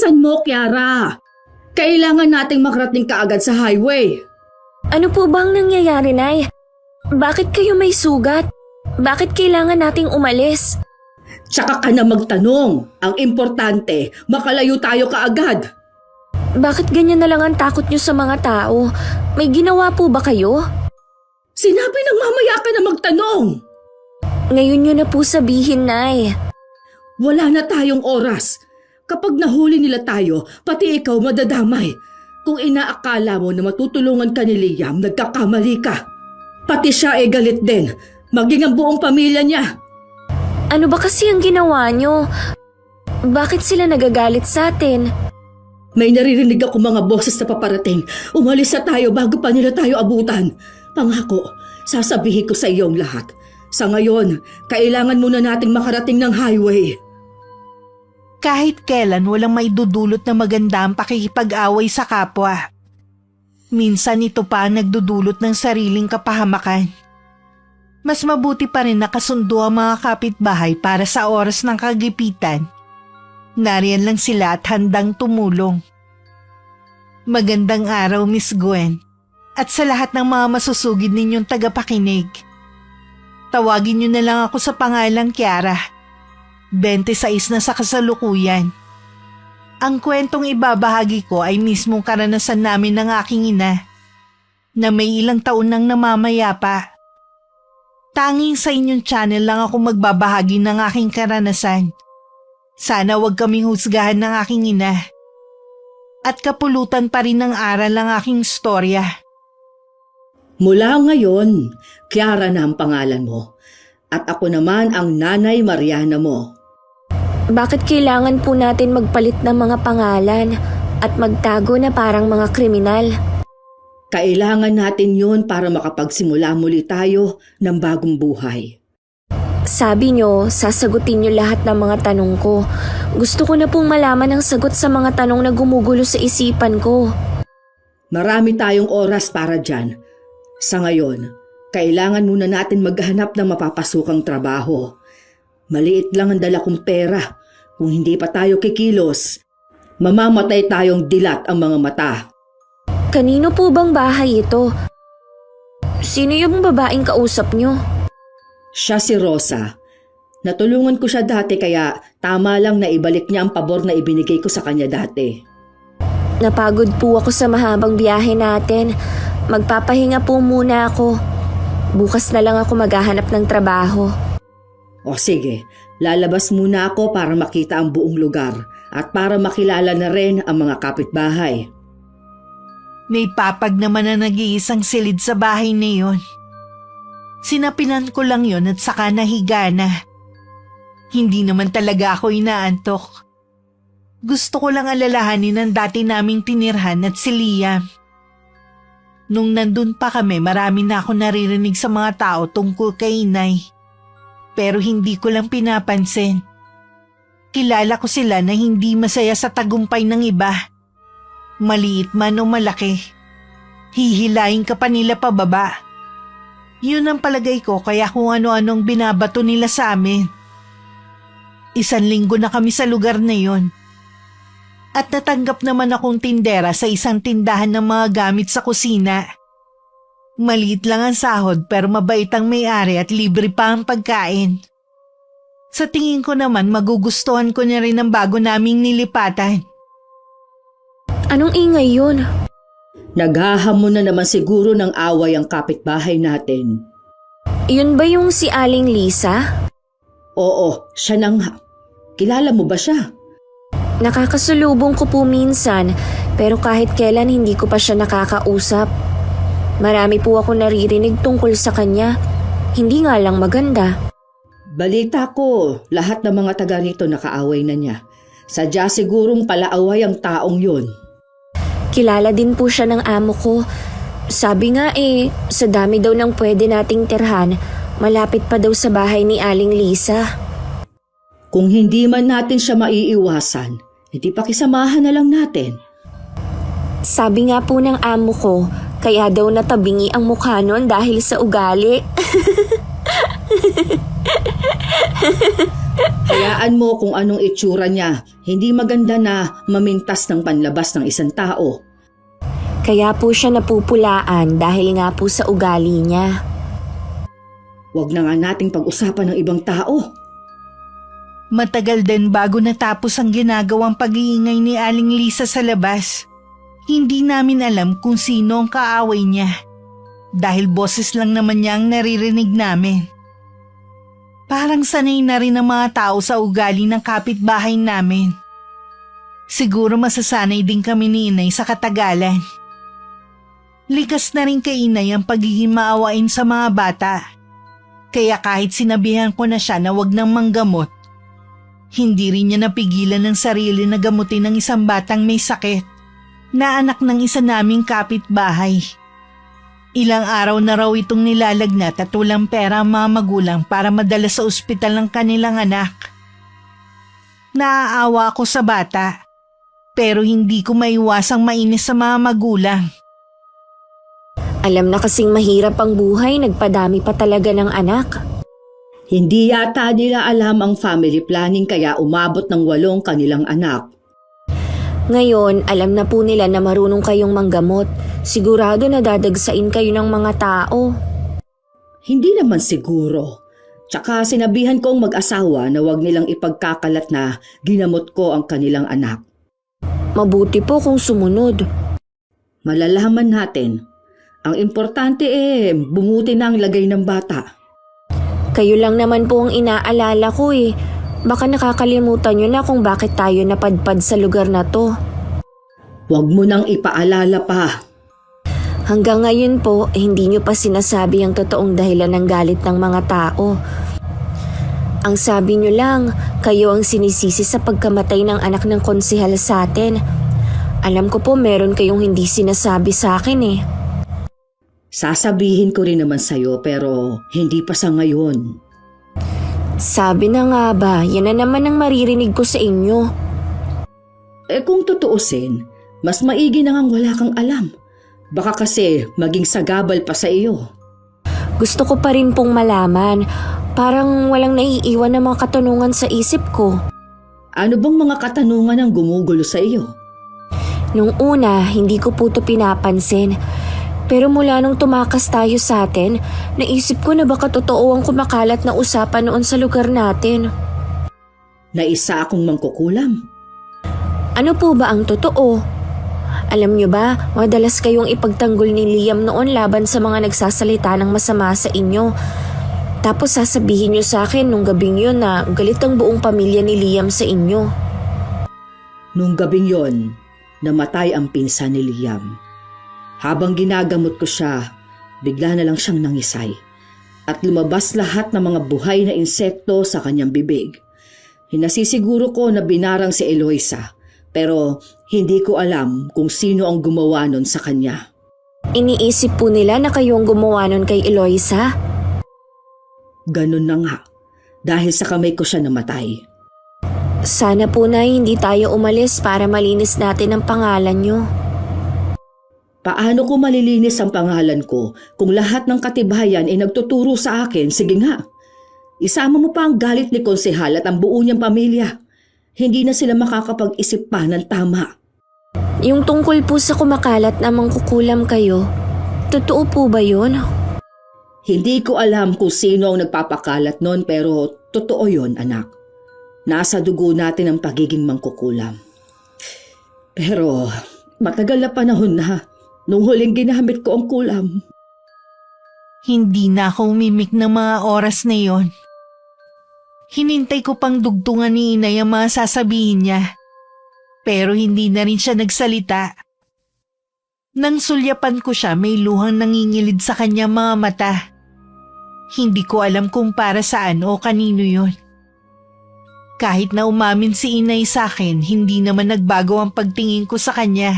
Bilisan mo, Kiara. Kailangan nating makarating kaagad sa highway. Ano po bang nangyayari, Nay? Bakit kayo may sugat? Bakit kailangan nating umalis? Tsaka ka na magtanong. Ang importante, makalayo tayo kaagad. Bakit ganyan na lang ang takot nyo sa mga tao? May ginawa po ba kayo? Sinabi ng mamaya ka na magtanong. Ngayon nyo na po sabihin, Nay. Wala na tayong oras. Kapag nahuli nila tayo, pati ikaw madadamay. Kung inaakala mo na matutulungan ka ni Liam, nagkakamali ka. Pati siya ay galit din, maging ang buong pamilya niya. Ano ba kasi ang ginawa nyo? Bakit sila nagagalit sa atin? May naririnig ako mga boses na paparating. Umalis na tayo bago pa nila tayo abutan. Pangako, sasabihin ko sa iyong lahat. Sa ngayon, kailangan muna nating makarating ng highway. Kahit kailan walang maidudulot na maganda ang pakikipag-away sa kapwa. Minsan ito pa ang nagdudulot ng sariling kapahamakan. Mas mabuti pa rin nakasundo ang mga kapitbahay para sa oras ng kagipitan. Nariyan lang sila at handang tumulong. Magandang araw, Miss Gwen. At sa lahat ng mga masusugid ninyong tagapakinig. Tawagin niyo na lang ako sa pangalang Kiara. 26 na sa kasalukuyan. Ang kwentong ibabahagi ko ay mismong karanasan namin ng aking ina, na may ilang taon nang namamayapa. Tanging sa inyong channel lang ako magbabahagi ng aking karanasan. Sana wag kaming husgahan ng aking ina. At kapulutan pa rin ng aral ang aking istorya. Mula ngayon, Kiara na ang pangalan mo. At ako naman ang Nanay Mariana mo. Bakit kailangan po natin magpalit ng mga pangalan at magtago na parang mga kriminal? Kailangan natin yun para makapagsimula muli tayo ng bagong buhay. Sabi nyo, sasagutin nyo lahat ng mga tanong ko. Gusto ko na pong malaman ang sagot sa mga tanong na gumugulo sa isipan ko. Marami tayong oras para dyan. Sa ngayon, kailangan muna natin maghanap ng mapapasukang trabaho. Maliit lang ang dala kong pera. Kung hindi pa tayo kikilos, mamamatay tayong dilat ang mga mata. Kanino po bang bahay ito? Sino yung babaeng kausap nyo? Siya si Rosa. Natulungan ko siya dati kaya tama lang na ibalik niya ang pabor na ibinigay ko sa kanya dati. Napagod po ako sa mahabang biyahe natin. Magpapahinga po muna ako. Bukas na lang ako maghahanap ng trabaho. O sige, lalabas muna ako para makita ang buong lugar at para makilala na rin ang mga kapitbahay. May papag naman na nag-iisang silid sa bahay na yun. Sinapinan ko lang yun at saka nahiga na. Hindi naman talaga ako inaantok. Gusto ko lang alalahanin ang dati naming tinirhan at si Liam. Nung nandun pa kami, marami na ako naririnig sa mga tao tungkol kay Inay. Pero hindi ko lang pinapansin. Kilala ko sila na hindi masaya sa tagumpay ng iba. Maliit man o malaki. Hihilahin ka pa nila pababa. Yun ang palagay ko kaya kung ano-anong binabato nila sa amin. 1 linggo na kami sa lugar na yon. At natanggap naman akong tindera sa isang tindahan ng mga gamit sa kusina. Maliit lang ang sahod pero mabait ang may-ari at libre pa ang pagkain. Sa tingin ko naman magugustuhan ko na rin ang bago naming nilipatan. Anong ingay yun? Naghahamon na naman siguro ng away ang kapitbahay natin. Yun ba yung si Aling Lisa? Oo, siya na nga. Kilala mo ba siya? Nakakasalubong ko po minsan pero kahit kailan hindi ko pa siya nakakausap. Marami po ako naririnig tungkol sa kanya. Hindi nga lang maganda. Balita ko, lahat ng mga taga rito nakaaway na niya. Sadya sigurong palaaway ang taong yun. Kilala din po siya ng amo ko. Sabi nga sa dami daw ng pwede nating tirhan, malapit pa daw sa bahay ni Aling Lisa. Kung hindi man natin siya maiiwasan, hindi pakisamahan na lang natin. Sabi nga po ng amo ko, kaya daw natabingi ang mukha nun dahil sa ugali. Hayaan mo kung anong itsura niya. Hindi maganda na mamintas ng panlabas ng isang tao. Kaya po siya napupulaan dahil nga po sa ugali niya. Huwag na nga nating pag-usapan ng ibang tao. Matagal din bago natapos ang ginagawang pag-iingay ni Aling Lisa sa labas. Hindi namin alam kung sino ang kaaway niya. Dahil boses lang naman niya ang naririnig namin. Parang sanay na rin ang mga tao sa ugali ng kapitbahay namin. Siguro masasanay din kami ni Inay sa katagalan. Likas na rin kay Inay ang pagiging maawain sa mga bata. Kaya kahit sinabihan ko na siya na wag nang manggamot, hindi rin niya napigilan ng sarili na gamutin ng isang batang may sakit na anak ng isa naming kapitbahay. Ilang araw na raw itong nilalagnat at walang pera ang mga magulang para madala sa ospital ng kanilang anak. Naaawa ako sa bata, pero hindi ko maiwasang mainis sa mga magulang. Alam na kasing mahirap ang buhay, nagpadami pa talaga ng anak. Hindi yata nila alam ang family planning kaya umabot ng 8 kanilang anak. Ngayon, alam na po nila na marunong kayong manggamot. Sigurado na dadagsain kayo ng mga tao. Hindi naman siguro. Tsaka sinabihan kong mag-asawa na wag nilang ipagkakalat na ginamot ko ang kanilang anak. Mabuti po kung sumunod. Malalaman natin. Ang importante bumuti na ang lagay ng bata. Kayo lang naman po ang inaalala ko eh. Baka nakakalimutan nyo na kung bakit tayo napadpad sa lugar na to. Huwag mo nang ipaalala pa. Hanggang ngayon po, hindi nyo pa sinasabi ang totoong dahilan ng galit ng mga tao. Ang sabi nyo lang, kayo ang sinisisi sa pagkamatay ng anak ng konsehal sa atin. Alam ko po meron kayong hindi sinasabi sa akin eh. Sasabihin ko rin naman sa'yo pero hindi pa sa ngayon. Sabi na nga ba, yan na naman ang maririnig ko sa inyo. Kung tutuusin, mas maigi na ngang wala kang alam. Baka kasi maging sagabal pa sa iyo. Gusto ko pa rin pong malaman. Parang walang naiiwan na mga katanungan sa isip ko. Ano bang mga katanungan ang gumugulo sa iyo? Nung una, hindi ko po ito pinapansin. Pero mula nung tumakas tayo sa atin, naisip ko na baka totoo ang kumakalat na usapan noon sa lugar natin. Na isa akong mangkukulam. Ano po ba ang totoo? Alam nyo ba, madalas kayong ipagtanggol ni Liam noon laban sa mga nagsasalita ng masama sa inyo. Tapos sasabihin nyo sa akin nung gabing yun na galit ang buong pamilya ni Liam sa inyo. Nung gabing yon, namatay ang pinsan ni Liam. Habang ginagamot ko siya, bigla na lang siyang nangisay at lumabas lahat ng mga buhay na insekto sa kanyang bibig. Hinasisiguro ko na binarang si Eloisa pero hindi ko alam kung sino ang gumawa nun sa kanya. Iniisip po nila na kayo ang gumawa nun kay Eloisa? Ganun na nga, dahil sa kamay ko siya namatay. Sana po na hindi tayo umalis para malinis natin ang pangalan nyo. Paano ko malilinis ang pangalan ko kung lahat ng katibayan ay nagtuturo sa akin? Sige nga, isama mo pa ang galit ni konsehal at ang buo niyang pamilya. Hindi na sila makakapag-isip pa ng tama. Yung tungkol po sa kumakalat na mangkukulam kayo, totoo po ba yun? Hindi ko alam kung sino ang nagpapakalat nun pero totoo yon, anak. Nasa dugo natin ang pagiging mangkukulam. Pero matagal na panahon na nung huling ginamit ko ang kulam. Hindi na ako umimik ng mga oras na yon. Hinintay ko pang dugtungan ni Inay ang mga sasabihin niya. Pero hindi na rin siya nagsalita. Nang sulyapan ko siya, may luhang nangingilid sa kanya mga mata. Hindi ko alam kung para saan o kanino yon. Kahit na umamin si Inay sa akin, hindi naman nagbago ang pagtingin ko sa kanya.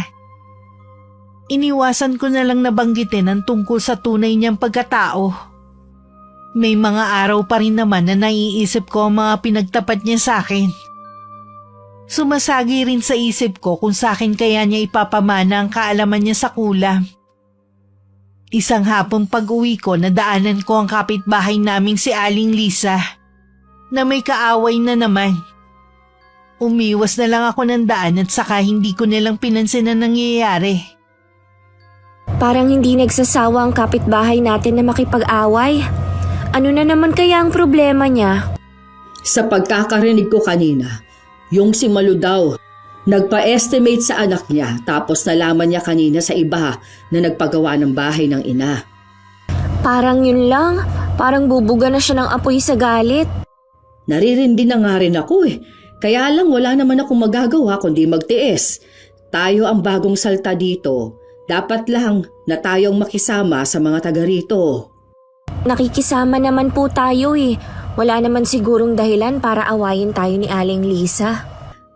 Iniwasan ko na lang nabanggitin ang tungkol sa tunay niyang pagkatao. May mga araw pa rin naman na naiisip ko ang mga pinagtapat niya sa akin. Sumasagi rin sa isip ko kung sa akin kaya niya ipapamana ang kaalaman niya sa kulam. Isang hapong pag-uwi ko, nadaanan ko ang kapitbahay naming si Aling Lisa. na may kaaway na naman. Umiwas na lang ako ng daan at saka hindi ko nilang pinansin na nangyayari. Parang hindi nagsasawa ang kapitbahay natin na makipag-away. Ano na naman kaya ang problema niya? Sa pagkakarinig ko kanina, yung si Malu daw, nagpa-estimate sa anak niya tapos nalaman niya kanina sa iba na nagpagawa ng bahay ng ina. Parang yun lang. Parang bubuga na siya ng apoy sa galit. Naririndi na nga rin ako eh. Kaya lang wala naman akong magagawa kundi magtiis. Tayo ang bagong salta dito. Dapat lang na tayong makisama sa mga taga rito. Nakikisama naman po tayo eh. Wala naman sigurong dahilan para awayin tayo ni Aling Lisa.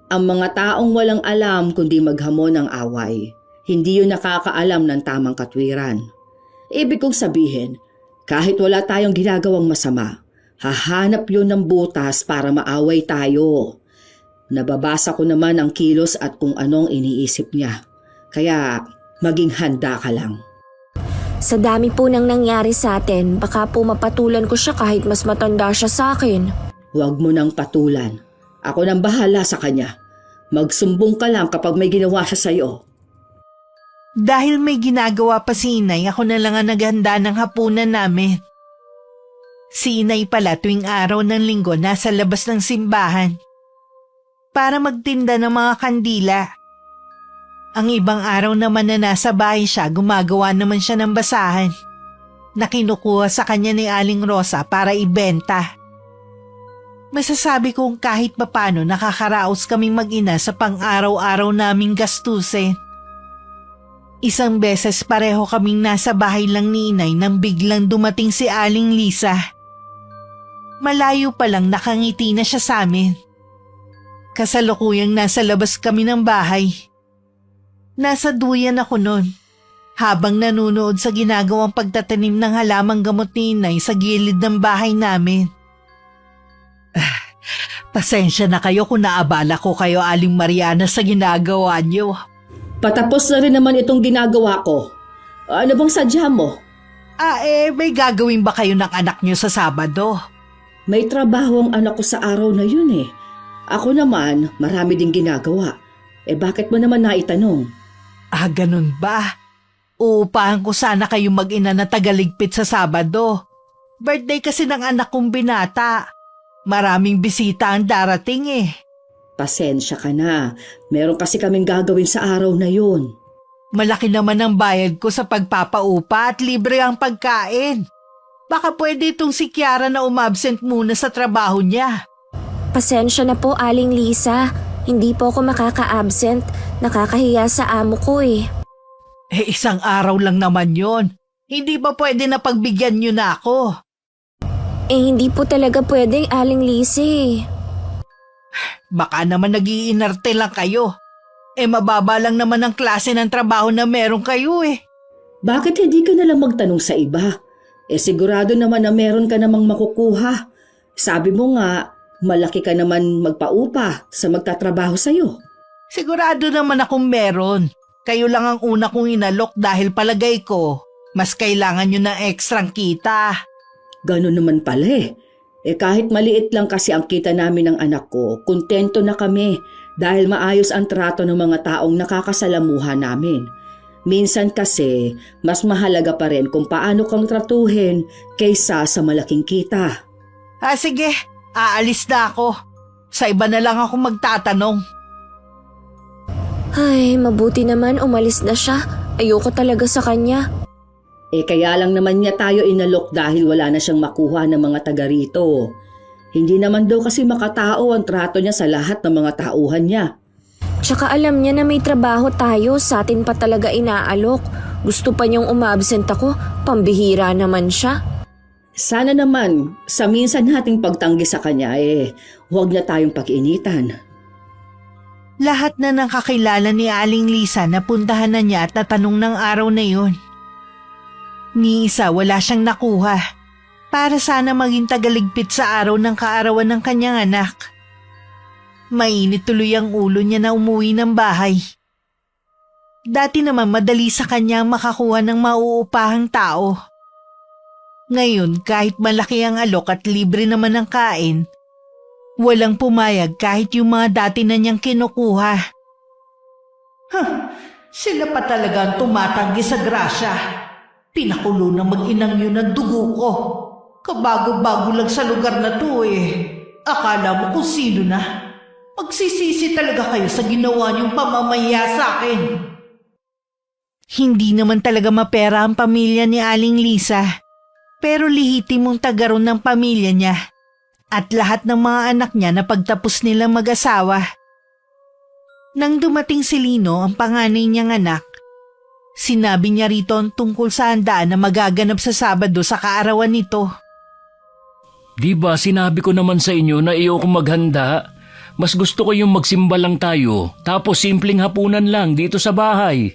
Ang mga taong walang alam kundi maghamon ng away. Hindi yun nakakaalam ng tamang katwiran. Ibig kong sabihin, kahit wala tayong ginagawang masama, hahanap yun ng butas para maaway tayo. Nababasa ko naman ang kilos at kung anong iniisip niya. Kaya maging handa ka lang. Sa dami po nang nangyari sa atin, baka po mapatulan ko siya kahit mas matanda siya sa akin. Huwag mo nang patulan. Ako nang bahala sa kanya. Magsumbong ka lang kapag may ginawa siya sa'yo. Dahil may ginagawa pa si Inay, ako na lang ang naghanda ng hapunan namin. Si Inay pala tuwing araw ng linggo nasa labas ng simbahan para magtinda ng mga kandila. Ang ibang araw naman na nasa bahay siya, gumagawa naman siya ng basahan na kinukuha sa kanya ni Aling Rosa para ibenta. Masasabi kong kahit papano nakakaraos kaming mag-ina sa pang-araw-araw naming gastusin. Isang beses pareho kaming nasa bahay lang ni Inay nang biglang dumating si Aling Lisa. Malayo pa lang nakangiti na siya sa amin. Kasalukuyang nasa labas kami ng bahay. Nasa duyan ako noon, habang nanunood sa ginagawang pagtatanim ng halamang gamot ni Inay sa gilid ng bahay namin. Pasensya na kayo kung naabala ko kayo, Aling Mariana, sa ginagawa niyo. Patapos na rin naman itong ginagawa ko. Ano bang sadya mo? May gagawin ba kayo ng anak niyo sa Sabado? May trabaho ang anak ko sa araw na yun eh. Ako naman, marami ding ginagawa. Bakit mo naman naitanong? Ganun ba? Uupahan ko sana kayo mag-ina na tagaligpit sa Sabado. Birthday kasi ng anak kong binata. Maraming bisita ang darating eh. Pasensya ka na. Meron kasi kaming gagawin sa araw na yun. Malaki naman ang bayad ko sa pagpapaupa at libre ang pagkain. Baka pwede itong si Kiara na umabsent muna sa trabaho niya. Pasensya na po, Aling Lisa. Hindi po ako makaka-absent. Nakakahiya sa amo ko eh. Isang araw lang naman yon. Hindi ba pwede na pagbigyan niyo na ako? Hindi po talaga pwedeng, Aling Lisa eh. Baka naman nag-iinarte lang kayo. Mababa lang naman ang klase ng trabaho na meron kayo eh. Bakit hindi ka nalang magtanong sa iba? Sigurado naman na meron ka namang makukuha. Sabi mo nga, malaki ka naman magpaupa sa magtatrabaho sa'yo. Sigurado naman akong meron. Kayo lang ang una kong inalok dahil palagay ko, mas kailangan nyo ng ekstrang kita. Ganon naman pala eh. Kahit maliit lang kasi ang kita namin ng anak ko, kontento na kami dahil maayos ang trato ng mga taong nakakasalamuha namin. Minsan kasi, mas mahalaga pa rin kung paano kang tratuhin kaysa sa malaking kita. Sige, aalis na ako. Sa iba na lang ako magtatanong. Ay, mabuti naman umalis na siya. Ayoko talaga sa kanya. Kaya lang naman niya tayo inalok dahil wala na siyang makuha ng mga taga rito. Hindi naman daw kasi makatao ang trato niya sa lahat ng mga tauhan niya. Tsaka alam niya na may trabaho tayo, sa atin pa talaga inaalok. Gusto pa niyang umabsent ako, pambihira naman siya. Sana naman, sa minsan nating pagtanggi sa kanya huwag na tayong pag-initan. Lahat na ng kakilala ni Aling Lisa napuntahan na niya at natanong ng araw na yun. Ni isa wala siyang nakuha para sana maging tagaligpit sa araw ng kaarawan ng kanyang anak. Mainit tuloy ang ulo niya na umuwi ng bahay. Dati naman madali sa kanya makakuha ng mauupahang tao. Ngayon kahit malaki ang alok at libre naman ang kain, Walang pumayag kahit yung mga dati na niyang kinukuha. Sila pa talaga ang tumatanggi sa grasya. Pinakulo ng mag-inang yun ang dugo ko. Kabago-bago lang sa lugar na to eh. Akala mo kung sino na. Magsisisi talaga kayo sa ginawa niyong pamamaya sa akin. Hindi naman talaga mapera ang pamilya ni Aling Lisa. Pero lihitimong tagaron ng pamilya niya. At lahat ng mga anak niya na pagtapos nilang mag-asawa. Nang dumating si Lino, ang panganay niyang anak, sinabi niya rito ang tungkol sa handaan na magaganap sa Sabado sa kaarawan nito. Di ba sinabi ko naman sa inyo na ayoko maghanda? Mas gusto ko yung magsimba lang tayo, tapos simpleng hapunan lang dito sa bahay.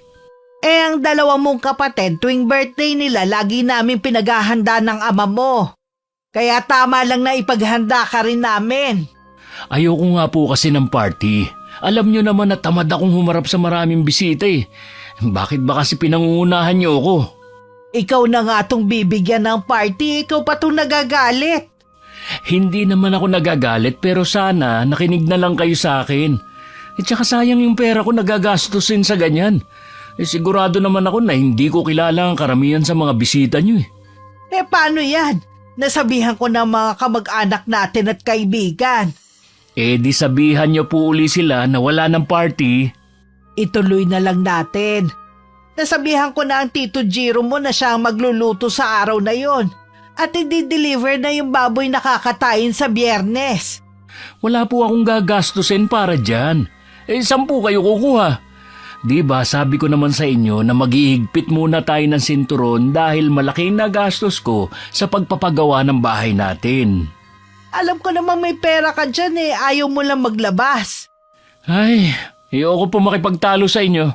Ang dalawa mong kapatid tuwing birthday nila lagi namin pinaghahanda ng ama mo. Kaya tama lang na ipaghanda ka rin namin. Ayoko nga po kasi ng party. Alam nyo naman na tamad akong humarap sa maraming bisita eh. Bakit ba kasi pinangungunahan nyo ako? Ikaw na nga itong bibigyan ng party, ikaw pa itong nagagalit. Hindi naman ako nagagalit pero sana nakinig na lang kayo sa akin. At saka sayang yung pera ko nagagastusin sa ganyan. Sigurado naman ako na hindi ko kilala ang karamihan sa mga bisita nyo eh. Paano yan? Nasabihan ko ng mga kamag-anak natin at kaibigan. Di sabihan nyo po uli sila na wala ng party. Ituloy na lang natin. Nasabihan ko na ang Tito Jiro mo na siya ang magluluto sa araw na yon. At i-deliver na yung baboy na kakatayin sa Biyernes. Wala po akong gagastusin para dyan. 10 kayo kukuha. Di ba sabi ko naman sa inyo na mag-iigpit muna tayo ng sinturon dahil malaking nagastos ko sa pagpapagawa ng bahay natin. Alam ko naman may pera ka dyan eh, ayaw mo lang maglabas. Ay, ayoko po makipagtalo sa inyo.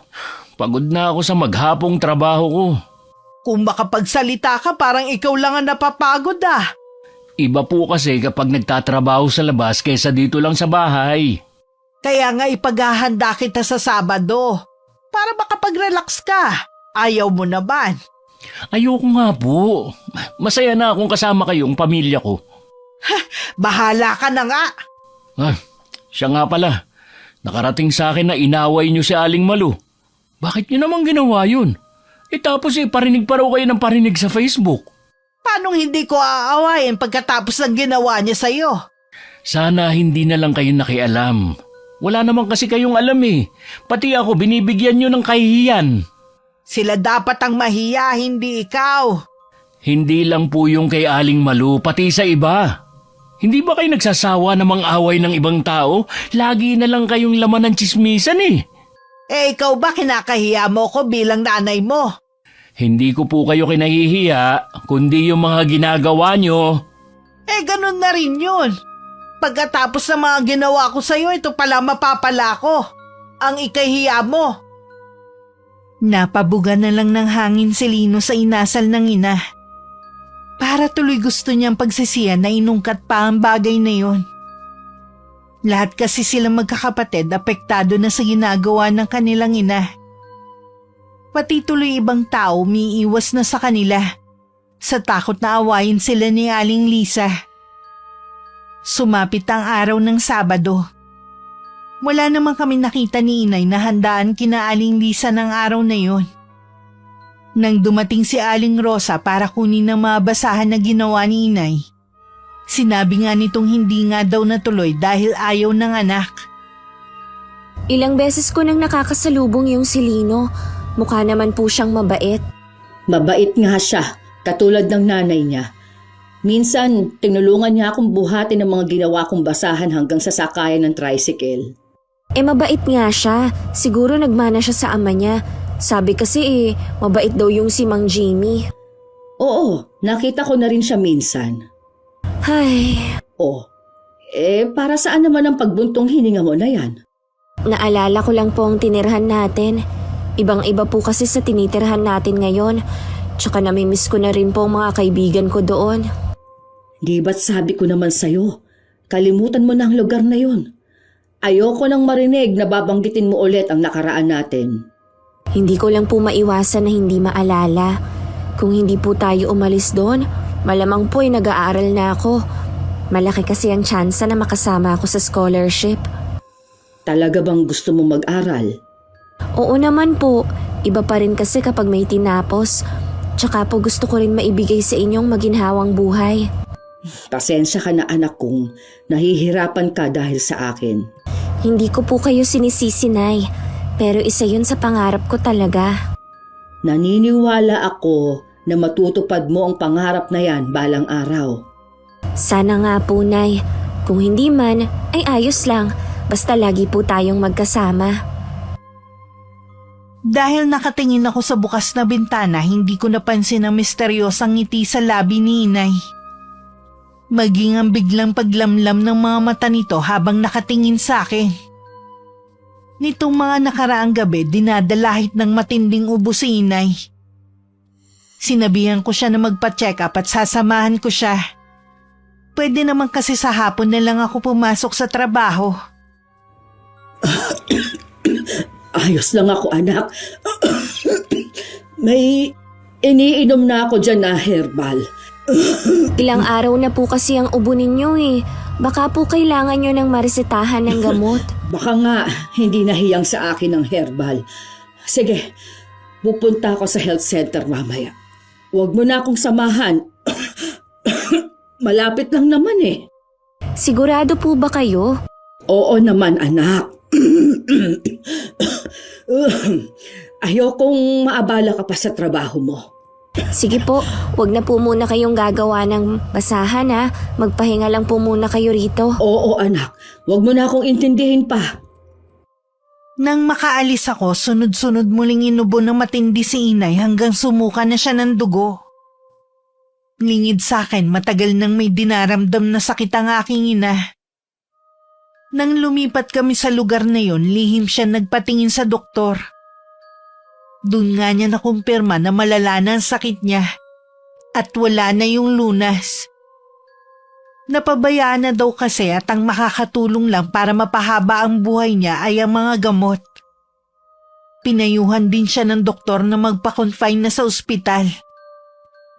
Pagod na ako sa maghapong trabaho ko. Kung makapagsalita ka parang ikaw lang ang napapagod ah. Iba po kasi kapag nagtatrabaho sa labas kaysa dito lang sa bahay. Kaya nga ipaghahanda kita sa Sabado. Para makapag-relax ka. Ayaw mo naman. Ayoko nga po. Masaya na akong kasama kayong pamilya ko. Bahala ka na nga. Siya nga pala. Nakarating sa akin na inaway niyo si Aling Malu. Bakit niyo naman ginawa yun? Tapos parinig pa raw kayo ng parinig sa Facebook. Paanong hindi ko aawayin pagkatapos ng ginawa niya sa'yo? Sana hindi na lang kayo nakialam. Wala naman kasi kayong alam eh. Pati ako binibigyan niyo ng kahihiyan. Sila dapat ang mahiya, hindi ikaw. Hindi lang po yung kay Aling Malu, pati sa iba. Hindi ba kayo nagsasawa na mang-away ng ibang tao? Lagi na lang kayong laman ng tsismisan eh. Ikaw ba kinakahiya mo ko bilang nanay mo? Hindi ko po kayo kinahihiya, kundi yung mga ginagawa nyo. Ganun na rin yun. Pagkatapos ng mga ginawa ko sa'yo, ito pala mapapala ko. Ang ikahiya mo. Napabuga na lang ng hangin si Lino sa inasal ng ina. Para tuloy gusto niyang pagsisiyan na inungkat pa ang bagay na yon. Lahat kasi silang magkakapatid apektado na sa ginagawa ng kanilang ina. Pati tuloy ibang tao umiiwas na sa kanila sa takot na awayin sila ni Aling Lisa. Sumapit ang araw ng Sabado. Wala naman kami nakita ni Inay na handaan kina Aling Lisa ng araw na yon. Nang dumating si Aling Rosa para kunin ang mga basahan na ginawa ni Inay, sinabi nga nitong hindi nga daw natuloy dahil ayaw ng anak. Ilang beses ko nang nakakasalubong yung si Lino. Mukha naman po siyang mabait. Mabait nga siya, katulad ng nanay niya. Minsan, tinulungan niya akong buhatin ang mga ginawa kong basahan hanggang sa sakayan ng tricycle. Mabait nga siya. Siguro nagmana siya sa ama niya. Sabi kasi mabait daw yung si Mang Jimmy. Oo, nakita ko na rin siya minsan. Hay, Para saan naman ang pagbuntong hininga mo na yan? naalala ko lang po ang tinirhan natin. Ibang-iba po kasi sa tinitirhan natin ngayon. Tsaka namimiss ko na rin po ang mga kaibigan ko doon. Di ba't sabi ko naman sa'yo, kalimutan mo na ang lugar na yon. Ayoko nang marinig na babanggitin mo ulit ang nakaraan natin. Hindi ko lang po maiwasan na hindi maalala. Kung hindi po tayo umalis doon, malamang po nag-aaral na ako. Malaki kasi ang tsansa na makasama ako sa scholarship. Talaga bang gusto mo mag-aral? Oo naman po, iba pa rin kasi kapag may tinapos. Tsaka po gusto ko rin maibigay sa inyong maginhawang buhay. Pasensya ka na anak kung nahihirapan ka dahil sa akin. Hindi ko po kayo sinisisi, Nay. Pero isa yun sa pangarap ko talaga. Naniniwala ako na matutupad mo ang pangarap na yan balang araw. Sana nga po, Nay. Kung hindi man, ay ayos lang. Basta lagi po tayong magkasama. Dahil nakatingin ako sa bukas na bintana, hindi ko napansin ang misteryosang ngiti sa labi ni Inay. Maging ang biglang paglamlam ng mga mata nito habang nakatingin sa akin. Nitong mga nakaraang gabi, dinadalahit ng matinding ubo si Inay. Sinabihan ko siya na magpa-check up at sasamahan ko siya. Pwede naman kasi sa hapon na lang ako pumasok sa trabaho. Ayos lang ako, anak. May iniinom na ako dyan na herbal. Ilang araw na po kasi ang ubo ninyo eh. Baka po kailangan nyo ng maresetahan ng gamot. Baka nga hindi nahiyang sa akin ang herbal. Sige, pupunta ako sa health center mamaya. Huwag mo na akong samahan. Malapit lang naman eh. Sigurado po ba kayo? Oo naman, anak. Ayokong maabala ka pa sa trabaho mo. Sige po, wag na po muna kayong gagawa ng basahan ha. Magpahinga lang po muna kayo rito. Oo, anak. Huwag mo na akong intindihin pa. Nang makaalis ako, sunod-sunod muling inubo ng matindi si Inay hanggang sumuka na siya ng dugo. Lingid sa akin, matagal nang may dinaramdam na sakit ang aking ina. Nang lumipat kami sa lugar na yon, lihim siya nagpatingin sa doktor. Doon nga niya nakumpirma na malala na ang sakit niya at wala na yung lunas. Napabayaan na daw kasi at ang makakatulong lang para mapahaba ang buhay niya ay ang mga gamot. Pinayuhan din siya ng doktor na magpa-confine na sa ospital.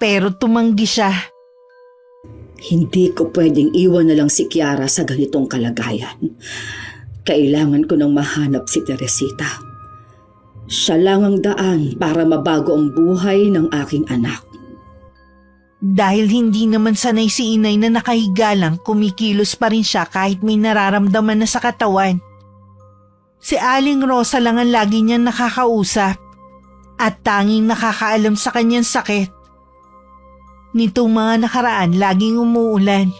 Pero tumanggi siya. Hindi ko pwedeng iwan na lang si Kiara sa ganitong kalagayan. Kailangan ko nang mahanap si Teresita. Siya lang ang daan para mabago ang buhay ng aking anak. Dahil hindi naman sanay si Inay na nakahiga lang, kumikilos pa rin siya kahit may nararamdaman na sa katawan. Si Aling Rosa lang ang lagi niyang nakakausap at tanging nakakaalam sa kanyang sakit. Nitong mga nakaraan, laging umuulan.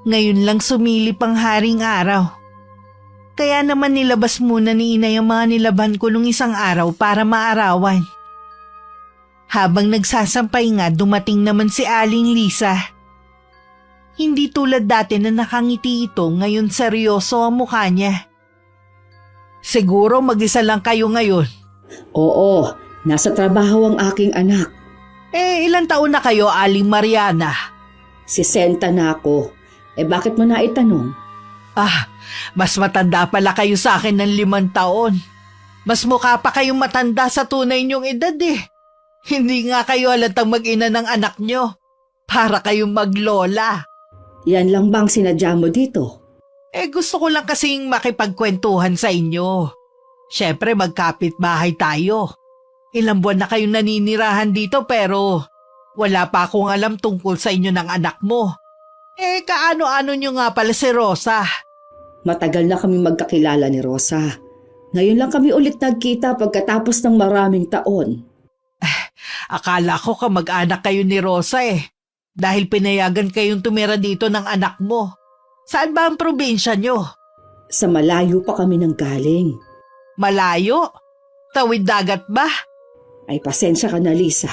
Ngayon lang sumilip ang haring araw. Kaya naman nilabas muna ni Inay ang mga nilaban ko nung isang araw para maarawan. Habang nagsasampay nga, dumating naman si Aling Lisa. Hindi tulad dati na nakangiti ito, ngayon seryoso ang mukha niya. Siguro mag-isa lang kayo ngayon. Oo, nasa trabaho ang aking anak. Ilang taon na kayo, Aling Mariana? 60 na ako. Bakit mo na itanong? Mas matanda pala kayo sa akin ng 5 taon. Mas mukha pa kayong matanda sa tunay niyong edad eh. Hindi nga kayo halatang mag-ina ng anak niyo. Para kayong maglola. Yan lang bang sinadya mo dito? Gusto ko lang kasing makipagkwentuhan sa inyo. Siyempre magkapit bahay tayo. Ilang buwan na kayong naninirahan dito pero wala pa akong alam tungkol sa inyo ng anak mo. Kaano-ano nyo nga pala si Rosa? Matagal na kami magkakilala ni Rosa. Ngayon lang kami ulit nagkita pagkatapos ng maraming taon. Akala ko kamag-anak kayo ni Rosa dahil pinayagan kayong tumira dito ng anak mo. Saan ba ang probinsya nyo? Sa malayo pa kami nang galing. Malayo? Tawid dagat ba? Ay pasensya ka na, Lisa.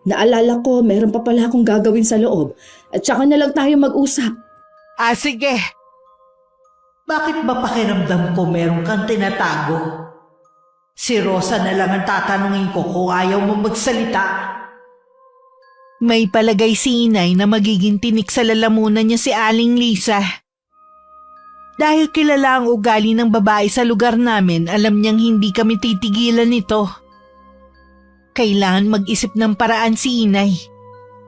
Naalala ko meron pa pala akong gagawin sa loob at saka na lang tayo mag-usap. Sige. Bakit ba pakiramdam ko meron kang tinatago? Si Rosa na lang ang tatanungin ko kung ayaw mo magsalita. May palagay si Inay na magiging tinik sa lalamunan niya si Aling Lisa. Dahil kilala ang ugali ng babae sa lugar namin, alam niyang hindi kami titigilan nito. Kailangan mag-isip ng paraan si Inay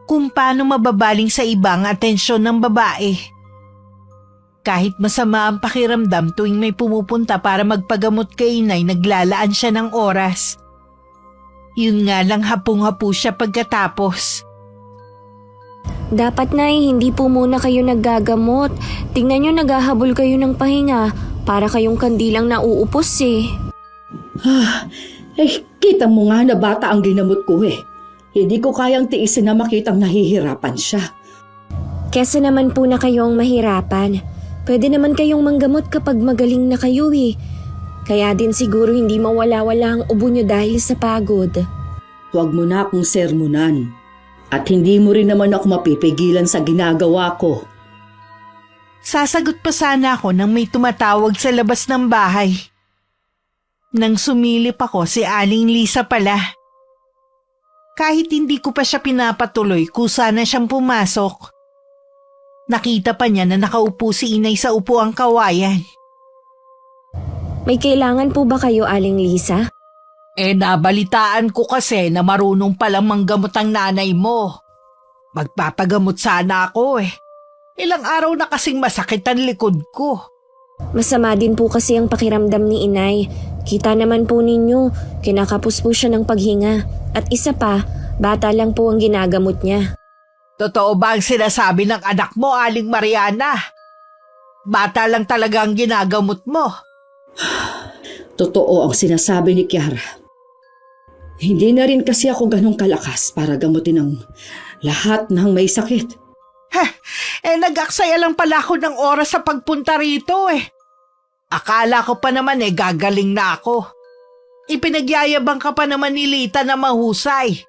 kung paano mababaling sa iba ang atensyon ng babae Kahit masama ang pakiramdam tuwing may pumupunta para magpagamot kay inay, naglalaan siya ng oras. Yun nga lang, hapong-hapo siya pagkatapos. Dapat, Nay, hindi po muna kayo naggagamot. Tingnan nyo, naghahabol kayo ng pahinga. Para kayong kandilang nauupos eh. Kita mo nga na bata ang ginamot ko eh. Hindi ko kayang tiisin na makitang nahihirapan siya. Kesa naman po na kayong mahirapan. Pwede naman kayong manggamot kapag magaling na kayo eh. Kaya din siguro hindi mawala-wala ang ubo nyo dahil sa pagod. Huwag mo na akong sermonan. At hindi mo rin naman ako mapipigilan sa ginagawa ko. Sasagot pa sana ako nang may tumatawag sa labas ng bahay. Nang sumilip ako, si Aling Lisa pala. Kahit hindi ko pa siya pinapatuloy, kusa na siyang pumasok. Nakita pa niya na nakaupo si inay sa upuang kawayan. May kailangan po ba kayo, Aling Lisa? Nabalitaan ko kasi na marunong palang manggamot ang nanay mo. Magpapagamot sana ako eh. Ilang araw na kasing masakit ang likod ko. Masama din po kasi ang pakiramdam ni inay. Kita naman po ninyo, kinakapos po siya ng paghinga. At isa pa, bata lang po ang ginagamot niya. Totoo ba ang sinasabi ng anak mo, Aling Mariana? Bata lang talaga ang ginagamot mo. Totoo ang sinasabi ni Kiara. Hindi na rin kasi ako ganong kalakas para gamutin ang lahat ng may sakit. Nag-aksaya lang pala ako ng oras sa pagpunta rito eh. Akala ko pa naman gagaling na ako. Ipinagyayabang ka pa naman ni Lita na mahusay.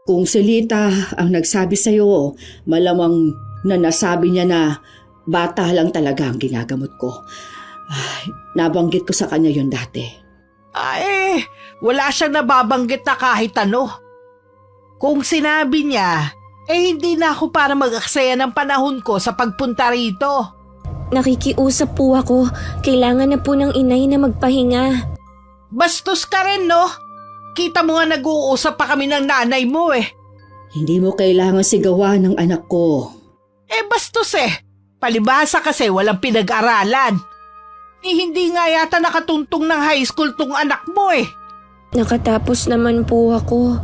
Kung si Lita ang nagsabi sa'yo, malamang na nasabi niya na bata lang talaga ang ginagamot ko. Nabanggit ko sa kanya yun dati. Wala siyang nababanggit na kahit ano. Kung sinabi niya, hindi na ako para mag-aksaya ng panahon ko sa pagpunta rito. Nakikiusap po ako. Kailangan na po ng inay na magpahinga. Bastos ka rin, no? Kita mo nga nag-uusap pa kami ng nanay mo eh. Hindi mo kailangan sigawan ng anak ko. Bastos eh. Palibhasa kasi walang pinag-aralan. Hindi nga yata nakatuntong ng high school tong anak mo eh. Nakatapos naman po ako.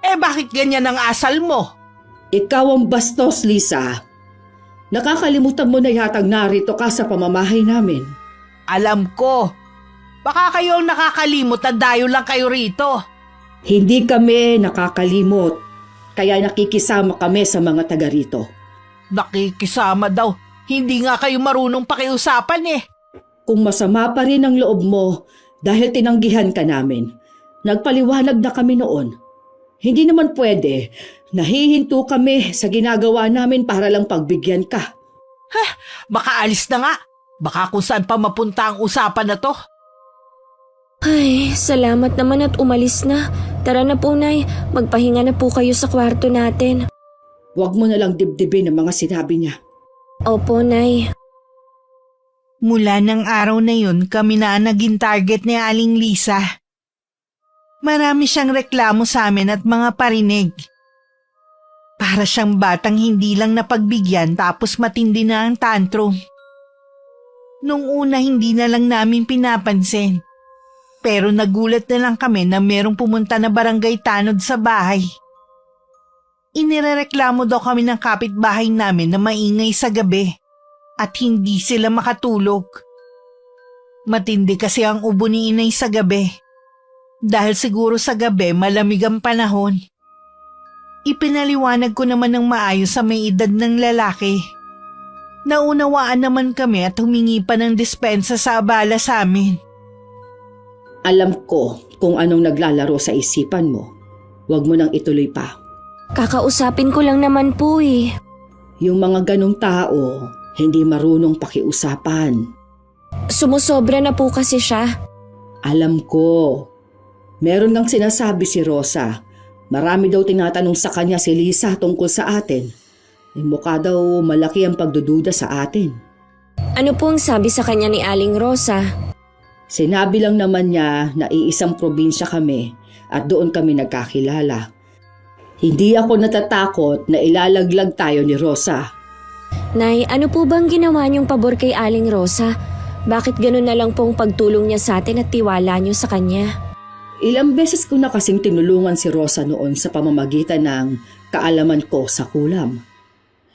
Bakit ganyan ang asal mo? Ikaw ang bastos, Lisa. Nakakalimutan mo na yatang narito ka sa pamamahay namin. Alam ko. Baka kayo nakakalimot at dayo lang kayo rito. Hindi kami nakakalimot, kaya nakikisama kami sa mga taga rito. Nakikisama daw. Hindi nga kayo marunong pakiusapan eh. Kung masama pa rin ang loob mo dahil tinanggihan ka namin, nagpaliwanag na kami noon. Hindi naman pwede. Nahihinto kami sa ginagawa namin para lang pagbigyan ka. Baka alis na nga. Baka kung saan pa mapunta ang usapan na to. Ay, salamat naman at umalis na. Tara na po, Nay. Magpahinga na po kayo sa kwarto natin. Huwag mo na lang dibdibin ang mga sinabi niya. Opo, Nay. Mula ng araw na yun, kami na naging target ni Aling Lisa. Marami siyang reklamo sa amin at mga parinig. Para siyang batang hindi lang napagbigyan tapos matindi na ang tantrum. Nung una hindi na lang namin pinapansin. Pero nagulat na lang kami na merong pumunta na barangay tanod sa bahay. Inirereklamo daw kami ng kapitbahay namin na maingay sa gabi at hindi sila makatulog. Matindi kasi ang ubo ni inay sa gabi. Dahil siguro sa gabi malamig ang panahon. Ipinaliwanag ko naman ng maayos sa may edad ng lalaki. Naunawaan naman kami at humingi pa ng dispensa sa abala sa amin. Alam ko kung anong naglalaro sa isipan mo. Huwag mo nang ituloy pa. Kakausapin ko lang naman po eh. Yung mga ganong tao, hindi marunong pakiusapan. Sumusobra na po kasi siya. Alam ko. Meron ngang sinasabi si Rosa. Marami daw tinatanong sa kanya si Lisa tungkol sa atin. Mukha daw malaki ang pagdududa sa atin. Ano po ang sabi sa kanya ni Aling Rosa? Sinabi lang naman niya na iisang probinsya kami at doon kami nagkakilala. Hindi ako natatakot na ilalaglag tayo ni Rosa. Nay, ano po bang ginawa niyong pabor kay Aling Rosa? Bakit ganun na lang pong pagtulong niya sa atin at tiwala niyo sa kanya? Ilang beses ko na kasing tinulungan si Rosa noon sa pamamagitan ng kaalaman ko sa kulam.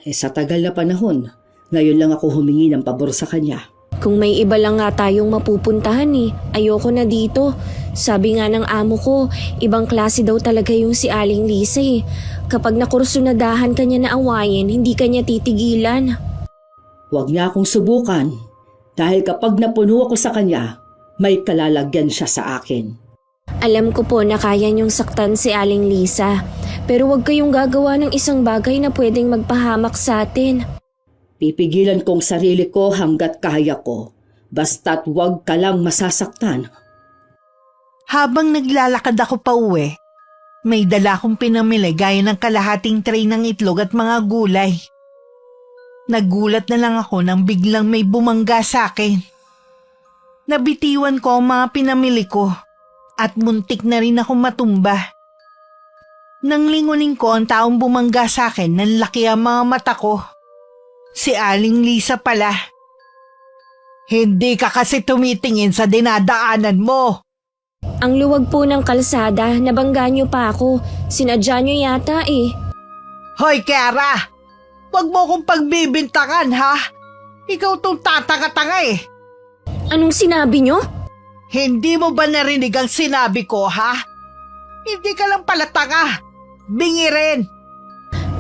Sa tagal na panahon, ngayon lang ako humingi ng pabor sa kanya. Kung may iba lang nga tayong mapupuntahan ayoko na dito. Sabi nga ng amo ko, ibang klase daw talaga yung si Aling Lisa Kapag nakursunadahan kanya na awayin, hindi kanya titigilan. Huwag niya akong subukan dahil kapag napuno ako sa kanya, may kalalagyan siya sa akin. Alam ko po na kaya niyong saktan si Aling Lisa, pero huwag kayong gagawa ng isang bagay na pwedeng magpahamak sa atin. Pipigilan kong sarili ko hanggat kaya ko, basta't huwag ka lang masasaktan. Habang naglalakad ako pa uwi, may dala akong pinamili gaya ng kalahating tray ng itlog at mga gulay. Nagulat na lang ako nang biglang may bumangga sa akin. Nabitiwan ko ang mga pinamili ko at muntik na rin ako matumba. Nang lingunin ko ang taong bumangga sa akin, nanlaki ang mga mata ko. Si Aling Lisa pala. Hindi ka kasi tumitingin sa dinadaanan mo. Ang luwag po ng kalsada, nabangga niyo pa ako. Sinadya niyo yata Hoy, Kiara! Huwag mo akong pagbibintangan, ha? Ikaw tong tatanga-tanga Anong sinabi niyo? Hindi mo ba narinig ang sinabi ko, ha? Hindi ka lang pala tanga. Bingi rin.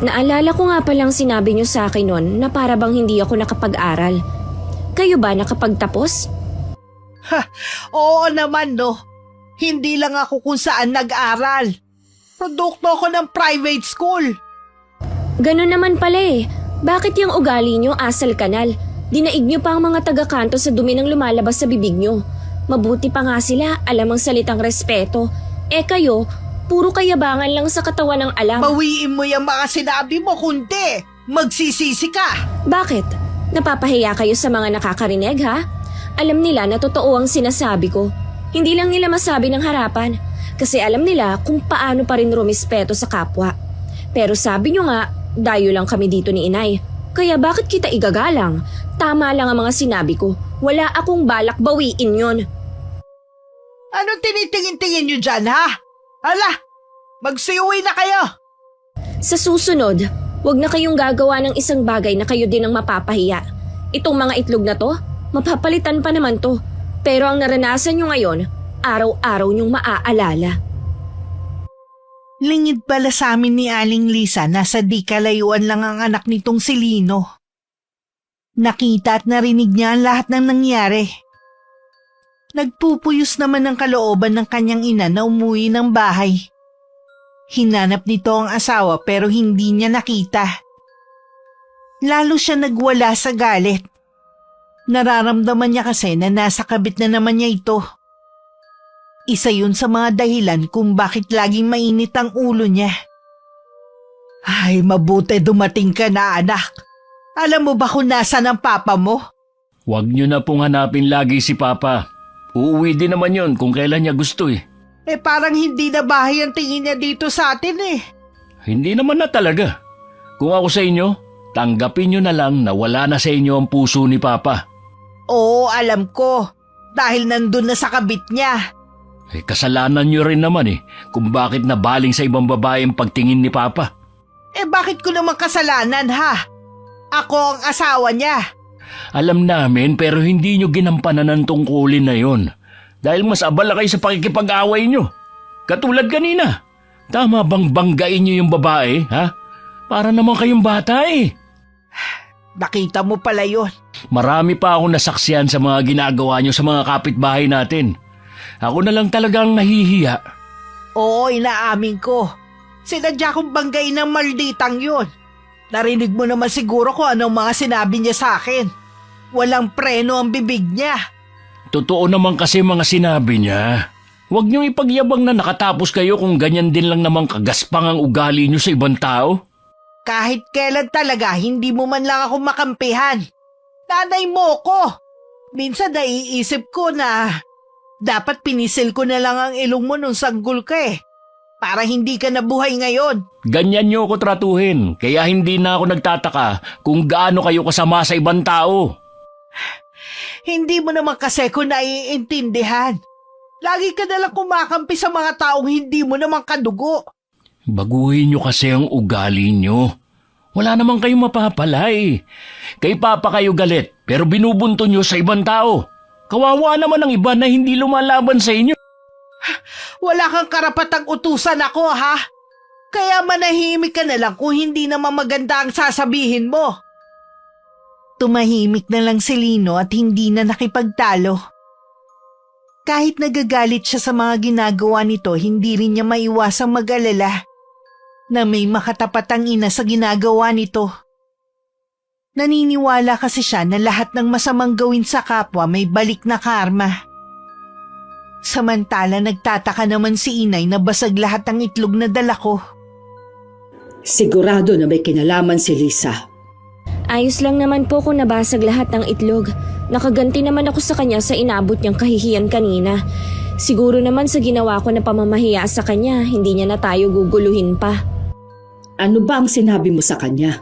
Naalala ko nga palang sinabi niyo sa akin noon na para bang hindi ako nakapag-aral. Kayo ba nakapagtapos? Oo naman, no. Hindi lang ako kung saan nag-aral. Produkto ako ng private school. Ganun naman pala Bakit yung ugali niyo asal kanal? Dinaig niyo pa ang mga taga-kanto sa dumi ng lumalabas sa bibig niyo. Mabuti pa nga sila, alam ang salitang respeto. Kayo, puro kayabangan lang sa katawan ng alam. Bawiin mo yung mga sinabi mo, kundi magsisisi ka. Bakit? Napapahiya kayo sa mga nakakarinig, ha? Alam nila na totoo ang sinasabi ko. Hindi lang nila masabi ng harapan kasi alam nila kung paano pa rin rumispeto sa kapwa. Pero sabi nyo nga, dayo lang kami dito ni Inay. Kaya bakit kita igagalang? Tama lang ang mga sinabi ko. Wala akong balak bawiin yon. Anong tinitingin-tingin nyo dyan, ha? Hala, magsiuwi na kayo. Sa susunod, wag na kayong gagawa ng isang bagay na kayo din ang mapapahiya. Itong mga itlog na to, mapapalitan pa naman to. Pero ang naranasan nyo ngayon, araw-araw nyong maaalala. Lingid pala sa amin ni Aling Lisa na sa di kalayuan lang ang anak nitong si Lino. Nakita at narinig niya ang lahat ng nangyari. Nagpupuyos naman ng kalooban ng kanyang ina na umuwi ng bahay. Hinanap nito ang asawa pero hindi niya nakita. Lalo siya nagwala sa galit. Nararamdaman niya kasi na nasa kabit na naman niya ito. Isa yun sa mga dahilan kung bakit laging mainit ang ulo niya. Ay, mabuti dumating ka na, anak. Alam mo ba kung nasaan ang papa mo? Huwag niyo na pong hanapin lagi si Papa. Uuwi din naman yon kung kailan niya gusto Parang hindi na bahay ang tingin niya dito sa atin Hindi naman na talaga. Kung ako sa inyo, tanggapin niyo na lang na wala na sa inyo ang puso ni Papa. Oo, alam ko. Dahil nandun na sa kabit niya. Kasalanan niyo rin naman kung bakit nabaling sa ibang babae ang pagtingin ni Papa. Bakit ko naman kasalanan, ha? Ako ang asawa niya. Alam namin pero hindi niyo ginampanan ang tungkulin na yon. Dahil mas abala kayo sa pakikipag-away niyo. Katulad kanina. Tama bang banggain niyo yung babae, ha? Para naman kayong bata Nakita mo pala yun. Marami pa akong nasaksiyan sa mga ginagawa niyo sa mga kapitbahay natin. Ako na lang talagang nahihiya. Oo, inaamin ko. Sinadya kong banggain ng malditang yun. Narinig mo naman siguro kung anong mga sinabi niya sa akin. Walang preno ang bibig niya. Totoo naman kasi mga sinabi niya. Huwag niyong ipagyabang na nakatapos kayo kung ganyan din lang naman kagaspang ang ugali niyo sa ibang tao. Kahit kailan talaga, hindi mo man lang ako makampihan. Nanay mo ko. Minsan naiisip ko na dapat pinisil ko na lang ang ilong mo nung sanggol ka para hindi ka nabuhay ngayon. Ganyan niyo ako tratuhin, kaya hindi na ako nagtataka kung gaano kayo kasama sa ibang tao. Hindi mo naman kasi ko naiintindihan. Lagi ka nalang kumakampi sa mga taong hindi mo naman kadugo. Baguhin niyo kasi ang ugali niyo. Wala naman kayong mapapala eh. Kay Papa kayo galit, pero binubunto niyo sa ibang tao. Kawawa naman ang iba na hindi lumalaban sa inyo. Wala kang karapatang utusan ako, ha? Kaya manahimik ka na lang kung hindi naman maganda ang sasabihin mo. Tumahimik na lang si Lino at hindi na nakipagtalo. Kahit nagagalit siya sa mga ginagawa nito, hindi rin niya maiwasang mag-alala na may makatapatang ina sa ginagawa nito. Naniniwala kasi siya na lahat ng masamang gawin sa kapwa may balik na karma. Samantala nagtataka naman si inay na basag lahat ng itlog na dala ko. Sigurado na may kinalaman si Lisa. Ayos lang naman po kung nabasag lahat ng itlog. Nakaganti naman ako sa kanya sa inabot niyang kahihiyan kanina. Siguro naman sa ginawa ko na pamamahiya sa kanya, hindi niya na tayo guguluhin pa. Ano ba ang sinabi mo sa kanya?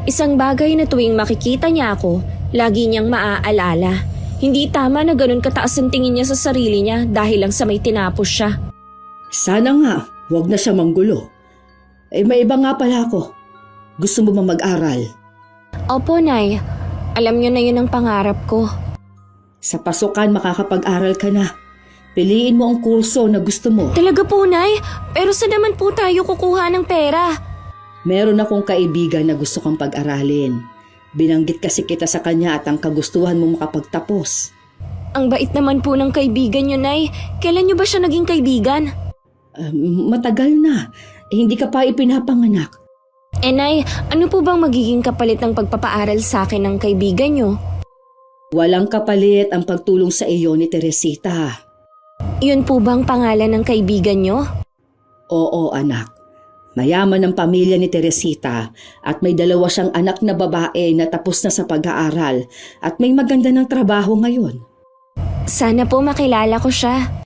Isang bagay na tuwing makikita niya ako, lagi niyang maaalala. Hindi tama na ganun kataas ang tingin niya sa sarili niya dahil lang sa may tinapos siya. Sana nga, huwag na siya manggulo. May iba nga pala ako. Gusto mo ba mag-aral? Opo, Nay. Alam niyo na yun ang pangarap ko. Sa pasukan makakapag-aral ka na. Piliin mo ang kurso na gusto mo. Talaga po, Nay? Pero saan naman po tayo kukuha ng pera? Meron akong kaibigan na gusto kang pag-aralin. Binanggit kasi kita sa kanya at ang kagustuhan mong makapagtapos. Ang bait naman po ng kaibigan niyo, Nay. Kailan niyo ba siya naging kaibigan? Matagal na. Hindi ka pa ipinapanganak. Nay, ano po bang magiging kapalit ng pagpapaaral sa akin ng kaibigan niyo? Walang kapalit ang pagtulong sa iyo ni Teresita. Yun po bang pangalan ng kaibigan niyo? Oo, anak. Mayaman ang pamilya ni Teresita at may 2 siyang anak na babae na tapos na sa pag-aaral at may maganda ng trabaho ngayon. Sana po makilala ko siya.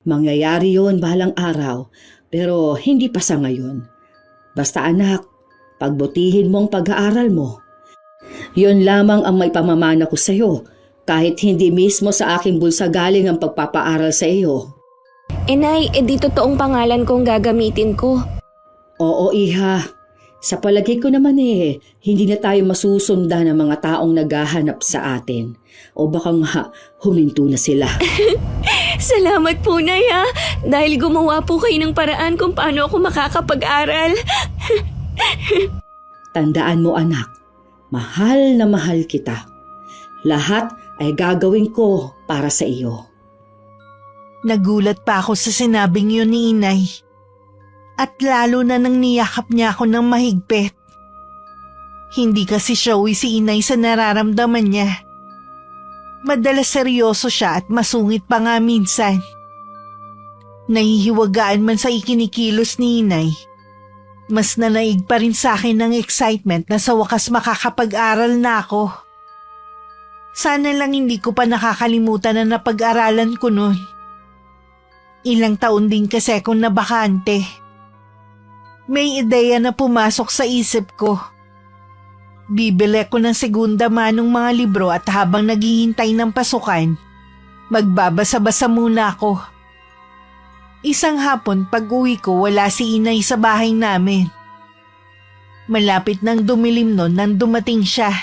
Mangyayari yon balang araw pero hindi pa sa ngayon. Basta anak, pagbutihin mo ang pag-aaral mo. Yon lamang ang may pamamana ko sa iyo kahit hindi mismo sa aking bulsa galing ang pagpapaaral sa iyo. Nay, di totoong pangalan kong gagamitin ko. Oo, iha. Sa palagay ko naman hindi na tayo masusundan ng mga taong naghahanap sa atin. O baka nga, huminto na sila. Salamat po, Nay, ha? Dahil gumawa po kayo ng paraan kung paano ako makakapag-aral. Tandaan mo, anak, mahal na mahal kita. Lahat ay gagawin ko para sa iyo. Nagulat pa ako sa sinabing yun ni inay. At lalo na nang niyakap niya ako ng mahigpit. Hindi kasi showy si inay sa nararamdaman niya. Madalas seryoso siya at masungit pa nga minsan. Nahihiwagaan man sa ikinikilos ni inay. Mas nanaig pa rin sa akin ng excitement na sa wakas makakapag-aral na ako. Sana lang hindi ko pa nakakalimutan na napag-aralan ko noon. Ilang taon din kasi akong nabakante. May ideya na pumasok sa isip ko. Bibili ko ng segunda manong mga libro at habang naghihintay ng pasukan, magbabasa-basa muna ako. Isang hapon pag-uwi ko wala si inay sa bahay namin. Malapit nang dumilim noon nang dumating siya.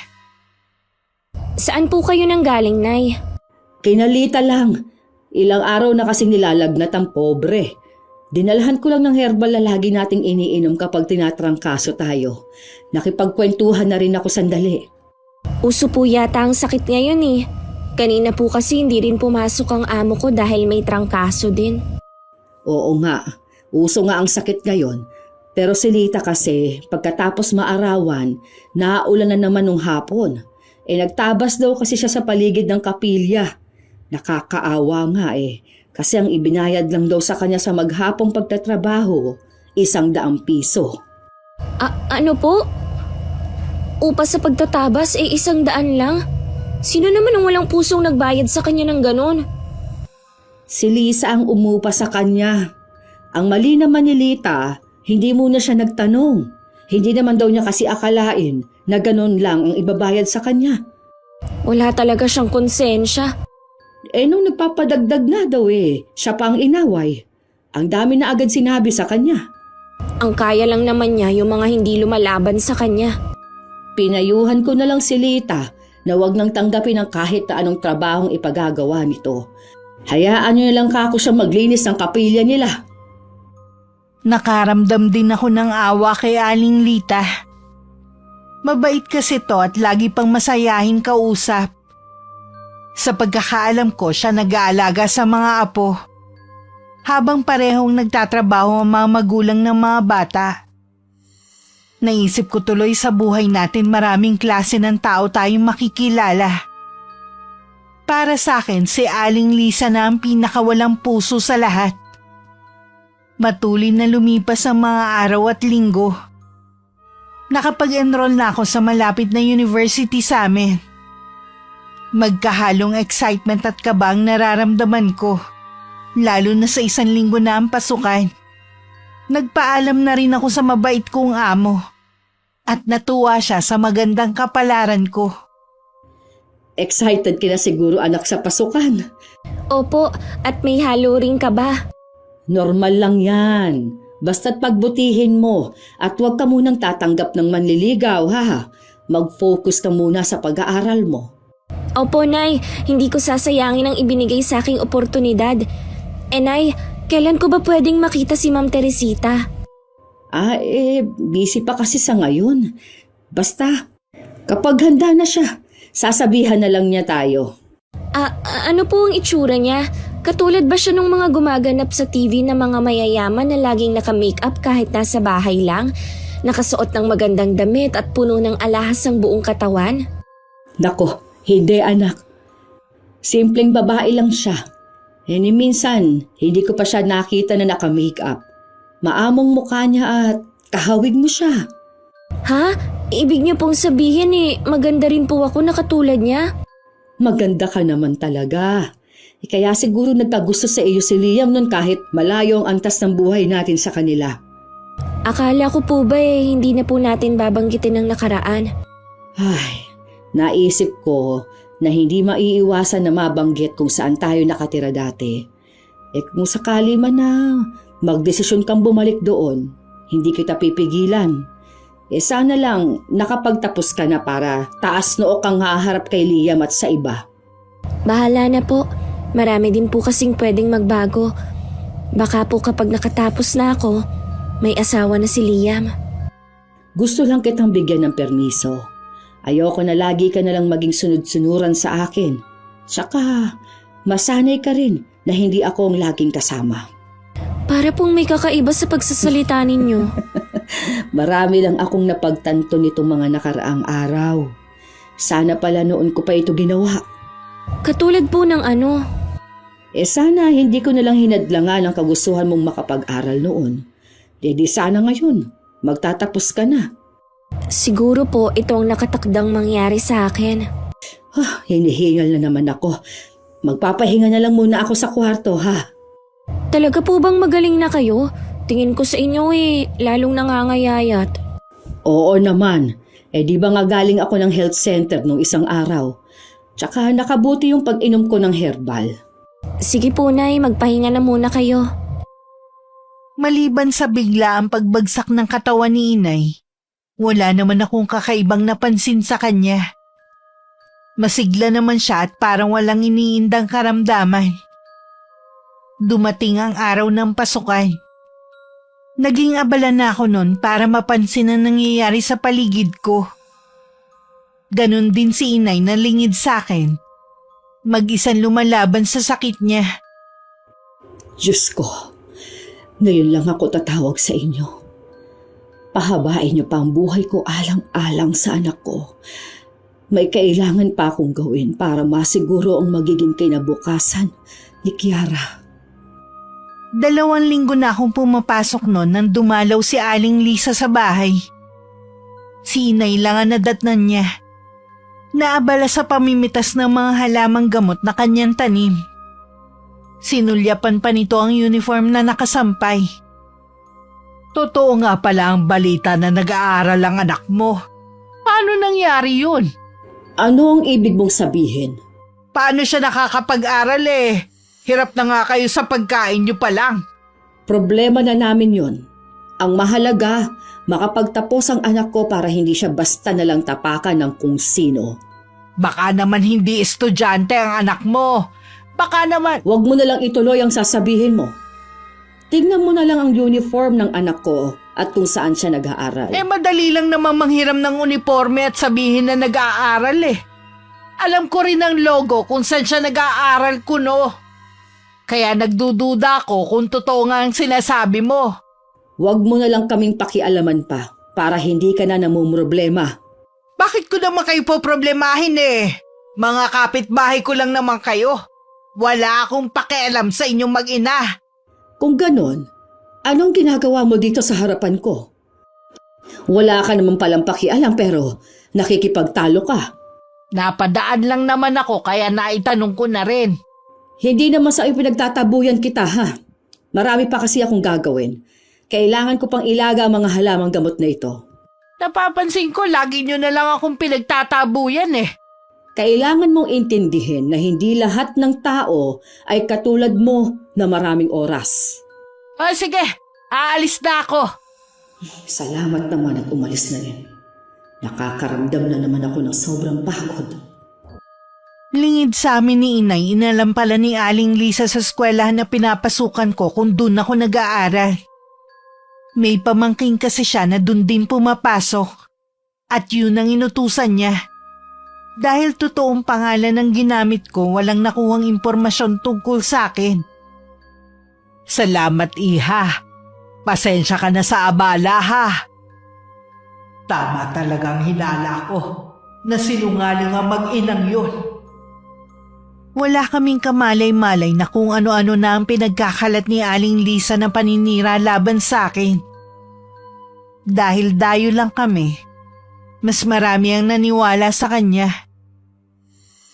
Saan po kayo nanggaling, Nay? Kinalita lang. Ilang araw na kasing nilalagnat ang pobre. Dinalhan ko lang ng herbal na lagi nating iniinom kapag tinatrangkaso tayo. Nakipagkwentuhan na rin ako sandali. Uso po yata ang sakit ngayon eh. Kanina po kasi hindi rin pumasok ang amo ko dahil may trangkaso din. Oo nga, uso nga ang sakit ngayon. Pero si Lita kasi pagkatapos maarawan, naulan na naman nung hapon. Nagtabas daw kasi siya sa paligid ng kapilya. Nakakaawa nga kasi ang ibinayad lang daw sa kanya sa maghapong pagtatrabaho, 100 piso. Ano po? Upa sa pagtatabas 100 lang? Sino naman ang walang pusong nagbayad sa kanya ng ganon? Si Lisa ang umupa sa kanya. Ang mali naman ni Lita, hindi muna siya nagtanong. Hindi naman daw niya kasi akalain na ganun lang ang ibabayad sa kanya. Wala talaga siyang konsensya. Nung nagpapadagdag na daw siya pa ang inaway. Ang dami na agad sinabi sa kanya. Ang kaya lang naman niya yung mga hindi lumalaban sa kanya. Pinayuhan ko na lang si Lita na wag nang tanggapin ang kahit na anong trabahong ipagagawa nito. Hayaan niyo na lang kako siya maglinis ng kapilya nila. Nakaramdam din ako ng awa kay Aling Lita. Mabait kasi to at lagi pang masayahin kausap. Sa pagkakaalam ko, siya nag-aalaga sa mga apo. Habang parehong nagtatrabaho ang mga magulang ng mga bata. Naisip ko tuloy sa buhay natin maraming klase ng tao tayong makikilala. Para sa akin, si Aling Lisa na ang pinakawalang puso sa lahat. Matulin na lumipas ang mga araw at linggo. Nakapag-enroll na ako sa malapit na university sa amin. Magkahalong excitement at kaba ang nararamdaman ko, lalo na sa 1 linggo na ang pasukan. Nagpaalam na rin ako sa mabait kong amo at natuwa siya sa magandang kapalaran ko. Excited ka na siguro anak sa pasukan. Opo, at may halo ring kaba. Normal lang yan. Basta't pagbutihin mo at huwag ka munang tatanggap ng manliligaw ha. Mag-focus ka muna sa pag-aaral mo. Opo, Nay. Hindi ko sasayangin ang ibinigay sa aking oportunidad. Nay, kailan ko ba pwedeng makita si Ma'am Teresita? Busy pa kasi sa ngayon. Basta, kapag handa na siya, sasabihan na lang niya tayo. Ano po ang itsura niya? Katulad ba siya nung mga gumaganap sa TV na mga mayayaman na laging naka-makeup kahit nasa bahay lang? Nakasuot ng magandang damit at puno ng alahas ang buong katawan? Nako, hindi anak. Simpleng babae lang siya. Ni minsan, hindi ko pa siya nakita na naka-makeup. Maamong mukha niya at kahawig mo siya. Ha? Ibig niyo pong sabihin maganda rin po ako na katulad niya? Maganda ka naman talaga. Kaya siguro nagkagusto sa iyo si Liam nun kahit malayo ang antas ng buhay natin sa kanila. Akala ko po ba hindi na po natin babanggitin ang nakaraan? Ay, naisip ko na hindi maiiwasan na mabanggit kung saan tayo nakatira dati. Kung sakali man na magdesisyon kang bumalik doon, hindi kita pipigilan. Sana lang nakapagtapos ka na para taas noo kang haharap kay Liam at sa iba. Bahala na po. Marami din po kasing pwedeng magbago. Baka po kapag nakatapos na ako, may asawa na si Liam. Gusto lang kitang bigyan ng permiso. Ayoko na lagi ka na lang maging sunod-sunuran sa akin. Tsaka, masanay ka rin na hindi ako ang laging kasama. Para pong may kakaiba sa pagsasalita ninyo. Marami lang akong napagtanto nitong mga nakaraang araw. Sana pala noon ko pa ito ginawa. Katulad po ng ano? Sana hindi ko nalang hinadlangan ang kagustuhan mong makapag-aral noon. Di sana ngayon, magtatapos ka na. Siguro po ito ang nakatakdang mangyari sa akin. Hinihingal na naman ako. Magpapahinga na lang muna ako sa kwarto ha. Talaga po bang magaling na kayo? Tingin ko sa inyo lalong nangangayayat. Oo naman. Di ba nga galing ako ng health center nung isang araw? Tsaka nakabuti yung pag-inom ko ng herbal. Sige po, Nay, magpahinga na muna kayo. Maliban sa bigla ang pagbagsak ng katawan ni Inay, wala naman akong kakaibang napansin sa kanya. Masigla naman siya at parang walang iniindang karamdaman. Dumating ang araw ng pasukan. Naging abala na ako nun para mapansin ang nangyayari sa paligid ko. Ganon din si Inay na lingid sa akin. Mag-isang lumalaban sa sakit niya. Diyos ko, ngayon lang ako tatawag sa inyo. Pahabain niyo pa ang buhay ko alang-alang sa anak ko. May kailangan pa akong gawin para masiguro ang magiging kinabukasan ni Kiara. 2 linggo na akong pumapasok noon nang dumalaw si Aling Lisa sa bahay. Si Inay lang ang nadatnan niya. Naabala sa pamimitas ng mga halamang gamot na kanyang tanim. Sinulyapan pa nito ang uniform na nakasampay. Totoo nga pala ang balita na nag-aaral ang anak mo. Paano nangyari yun? Ano ang ibig mong sabihin? Paano siya nakakapag-aral eh? Hirap na nga kayo sa pagkain niyo pa lang. Problema na namin yon. Ang mahalaga, makapagtapos ang anak ko para hindi siya basta nalang tapakan ng kung sino. Baka naman hindi estudyante ang anak mo. Baka naman... Huwag mo na lang ituloy ang sasabihin mo. Tingnan mo na lang ang uniform ng anak ko at kung saan siya nag-aaral. Madali lang naman manghiram ng uniforme at sabihin na nag-aaral eh. Alam ko rin ang logo kung saan siya nag-aaral kuno. Kaya nagdududa ko kung totoo nga ang sinasabi mo. Huwag mo na lang kaming pakialaman pa para hindi ka na namumroblema. Bakit ko naman kayo po problemahin eh? Mga kapitbahay ko lang naman kayo. Wala akong pakialam sa inyong mag-ina. Kung ganon, anong ginagawa mo dito sa harapan ko? Wala ka naman palang pakialam pero nakikipagtalo ka. Napadaan lang naman ako kaya naitanong ko na rin. Hindi naman sa ipinagtatabuyan kita ha. Marami pa kasi akong gagawin. Kailangan ko pang ilaga ang mga halamang gamot na ito. Napapansin ko lagi nyo na lang akong pinagtatabuyan eh. Kailangan mong intindihin na hindi lahat ng tao ay katulad mo na maraming oras. Sige, aalis na ako. Salamat naman at umalis na rin. Nakakaramdam na naman ako ng sobrang pagod. Lingid sa amin ni Inay, inalam pala ni Aling Lisa sa eskwelahan na pinapasukan ko kung doon ako nag-aaral. May pamangking kasi siya na doon din pumapasok. At yun ang inutusan niya. Dahil totoong pangalan ang ginamit ko, walang nakuhang impormasyon tungkol sa akin. Salamat, Iha. Pasensya ka na sa abala, ha? Tama talagang hinala ko na sinungaling ang mag-inang yun. Wala kaming kamalay-malay na kung ano-ano na ang pinagkakalat ni Aling Lisa na paninira laban sa akin. Dahil dayo lang kami, mas marami ang naniwala sa kanya.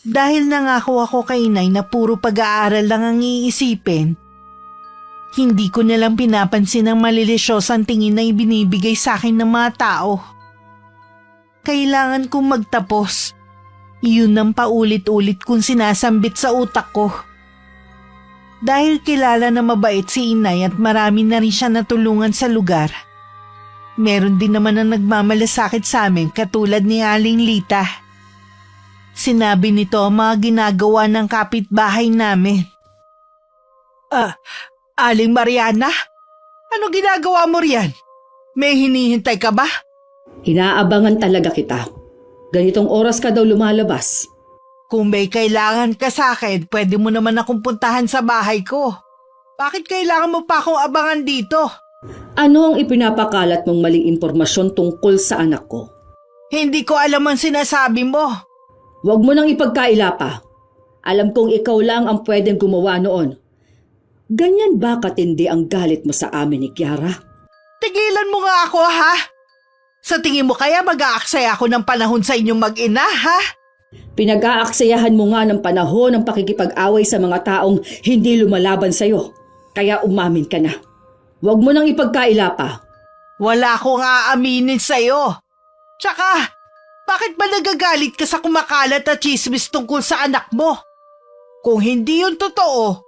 Dahil nangako ako kay Inay na puro pag-aaral lang ang iisipin, hindi ko nalang pinapansin ang malilisyosang tingin na ibinibigay sa akin ng mga tao. Kailangan kong magtapos. Iyon ang paulit-ulit kong sinasambit sa utak ko. Dahil kilala na mabait si Inay at marami na rin siya natulungan sa lugar, meron din naman ang nagmamalasakit sa amin katulad ni Aling Lita. Sinabi nito ang mga ginagawa ng kapitbahay namin. Aling Mariana? Ano ginagawa mo riyan? May hinihintay ka ba? Inaabangan talaga kita. Ganitong oras ka daw lumalabas. Kung may kailangan ka sa akin, pwede mo naman akong puntahan sa bahay ko. Bakit kailangan mo pa akong abangan dito? Ano ang ipinapakalat mong maling impormasyon tungkol sa anak ko? Hindi ko alam ang sinasabi mo. Huwag mo nang ipagkaila pa. Alam kong ikaw lang ang pwedeng gumawa noon. Ganyan ba katindi ang galit mo sa amin ni Kiara? Tigilan mo nga ako, ha? Sa tingin mo kaya mag-aaksaya ako ng panahon sa inyong mag-ina, ha? Pinag-aaksayahan mo nga ng panahon ng pakikipag-away sa mga taong hindi lumalaban sa'yo. Kaya umamin ka na. Huwag mo nang ipagkaila pa. Wala akong aaminin sa'yo. Tsaka, bakit ba nagagalit ka sa kumakalat at chismis tungkol sa anak mo? Kung hindi yun totoo,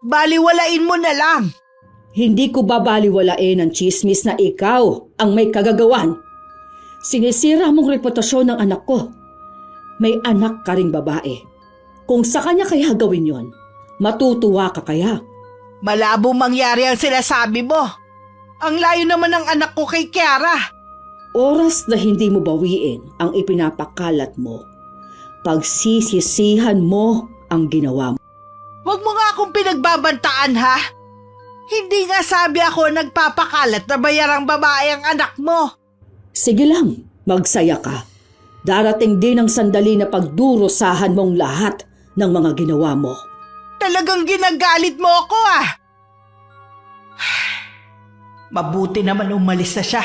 baliwalain mo na lang. Hindi ko babaliwalain ang chismis na ikaw ang may kagagawan. Sinisira mong reputasyon ng anak ko. May anak ka ring babae. Kung sa kanya kaya gawin yon, matutuwa ka kaya? Malabo mangyari ang sinasabi mo. Ang layo naman ng anak ko kay Kiara. Oras na hindi mo bawiin ang ipinapakalat mo, pagsisisihan mo ang ginawa mo. Huwag mo nga akong pinagbabantaan, ha? Hindi nga sabi ako nagpapakalat na bayarang babae ang anak mo. Sige lang, magsaya ka. Darating din ang sandali na pagdurusahan mong lahat ng mga ginawa mo. Talagang ginagalit mo ako, ah. Mabuti naman umalis na siya.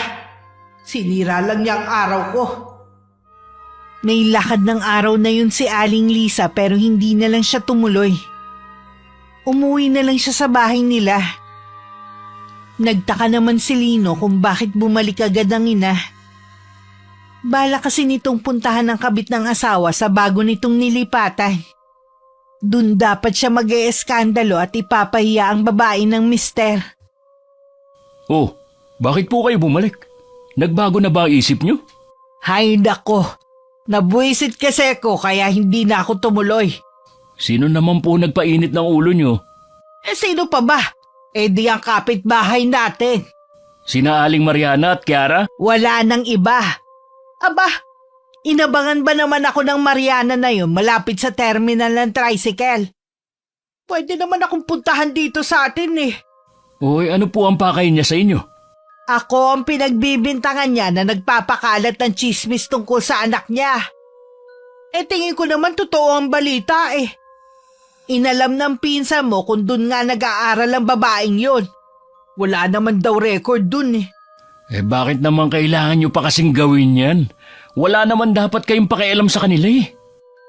Sinira lang niya ang araw ko. May lakad ng araw na yun si Aling Lisa pero hindi na lang siya tumuloy. Umuwi na lang siya sa bahay nila. Nagtaka naman si Lino kung bakit bumalik agad ang ina. Bala kasi nitong puntahan ng kabit ng asawa sa bago nitong nilipatan. Dun dapat siya mag-e-eskandalo at ipapahiya ang babae ng mister. Oh, bakit po kayo bumalik? Nagbago na ba ang isip nyo? Hay nako, nabuisit kasi ako kaya hindi na ako tumuloy. Sino naman po nagpainit ng ulo nyo? Sino pa ba? Di ang kapitbahay natin. Sina Aling Mariana at Kiara? Wala nang iba. Aba, inabangan ba naman ako ng Mariana na yun malapit sa terminal ng tricycle? Pwede naman akong puntahan dito sa atin eh. Oy, ano po ang pakay niya sa inyo? Ako ang pinagbibintangan niya na nagpapakalat ng chismis tungkol sa anak niya. Tingin ko naman totoo ang balita eh. Inalam ng pinsan mo kung dun nga nag-aaral ang babaeng yun. Wala naman daw record dun eh. Bakit naman kailangan nyo pa kasing gawin yan? Wala naman dapat kayong pakialam sa kanila eh.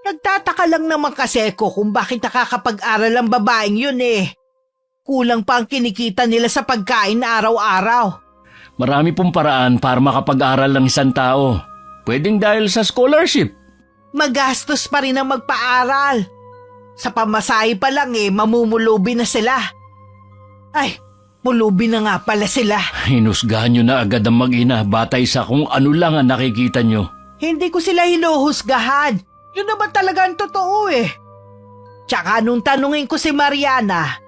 Nagtataka lang naman kasi ko kung bakit nakakapag-aral ang babaeng yun eh. Kulang pa ang kinikita nila sa pagkain araw-araw. Marami pong paraan para makapag-aral ng isang tao. Pwedeng dahil sa scholarship. Magastos pa rin ang magpaaral. Sa pamasahe pa lang mamumulubi na sila. Ay, mulubi na nga pala sila. Hinusgahan nyo na agad ang mag-ina batay sa kung ano lang ang nakikita nyo. Hindi ko sila hinuhusgahan. Yun naman talaga ang totoo eh. Tsaka nung tanungin ko si Mariana,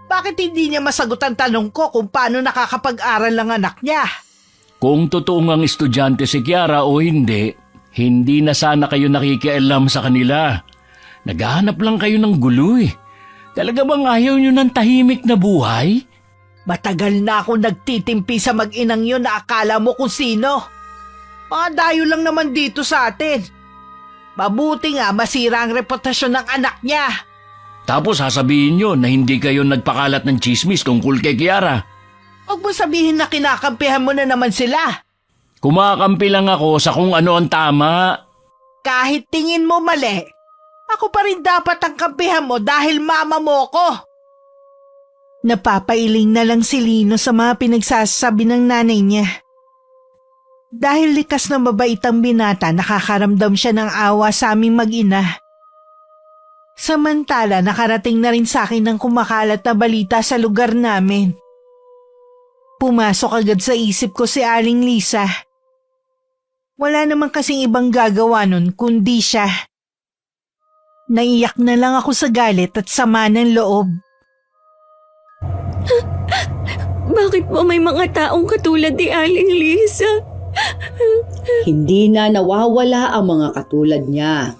bakit hindi niya masagot ang tanong ko kung paano nakakapag-aral ang anak niya? Kung totoo ngang estudyante si Kiara o hindi, hindi na sana kayo nakikialam sa kanila. Naghahanap lang kayo ng gulo eh. Talaga bang ayaw nyo ng tahimik na buhay? Matagal na ako nagtitimpi sa mag-inang yun na akala mo kung sino. Mga dayo lang naman dito sa atin. Mabuti nga masira ang reputasyon ng anak niya. Tapos sasabihin nyo na hindi kayo nagpakalat ng chismis tungkol kay Kiara. Huwag mo sabihin na kinakampihan mo na naman sila. Kumakampi lang ako sa kung ano ang tama. Kahit tingin mo mali, ako pa rin dapat ang kampihan mo dahil mama mo ko. Napapailing na lang si Lino sa mga pinagsasabi ng nanay niya. Dahil likas na mabait ang binata, nakakaramdam siya ng awa sa aming mag-ina. Samantala, nakarating na rin sa akin ng kumakalat na balita sa lugar namin. Pumasok agad sa isip ko si Aling Lisa. Wala naman kasing ibang gagawa nun kundi siya. Naiyak na lang ako sa galit at sama ng loob. Bakit po may mga taong katulad ni Aling Lisa? Hindi na nawawala ang mga katulad niya.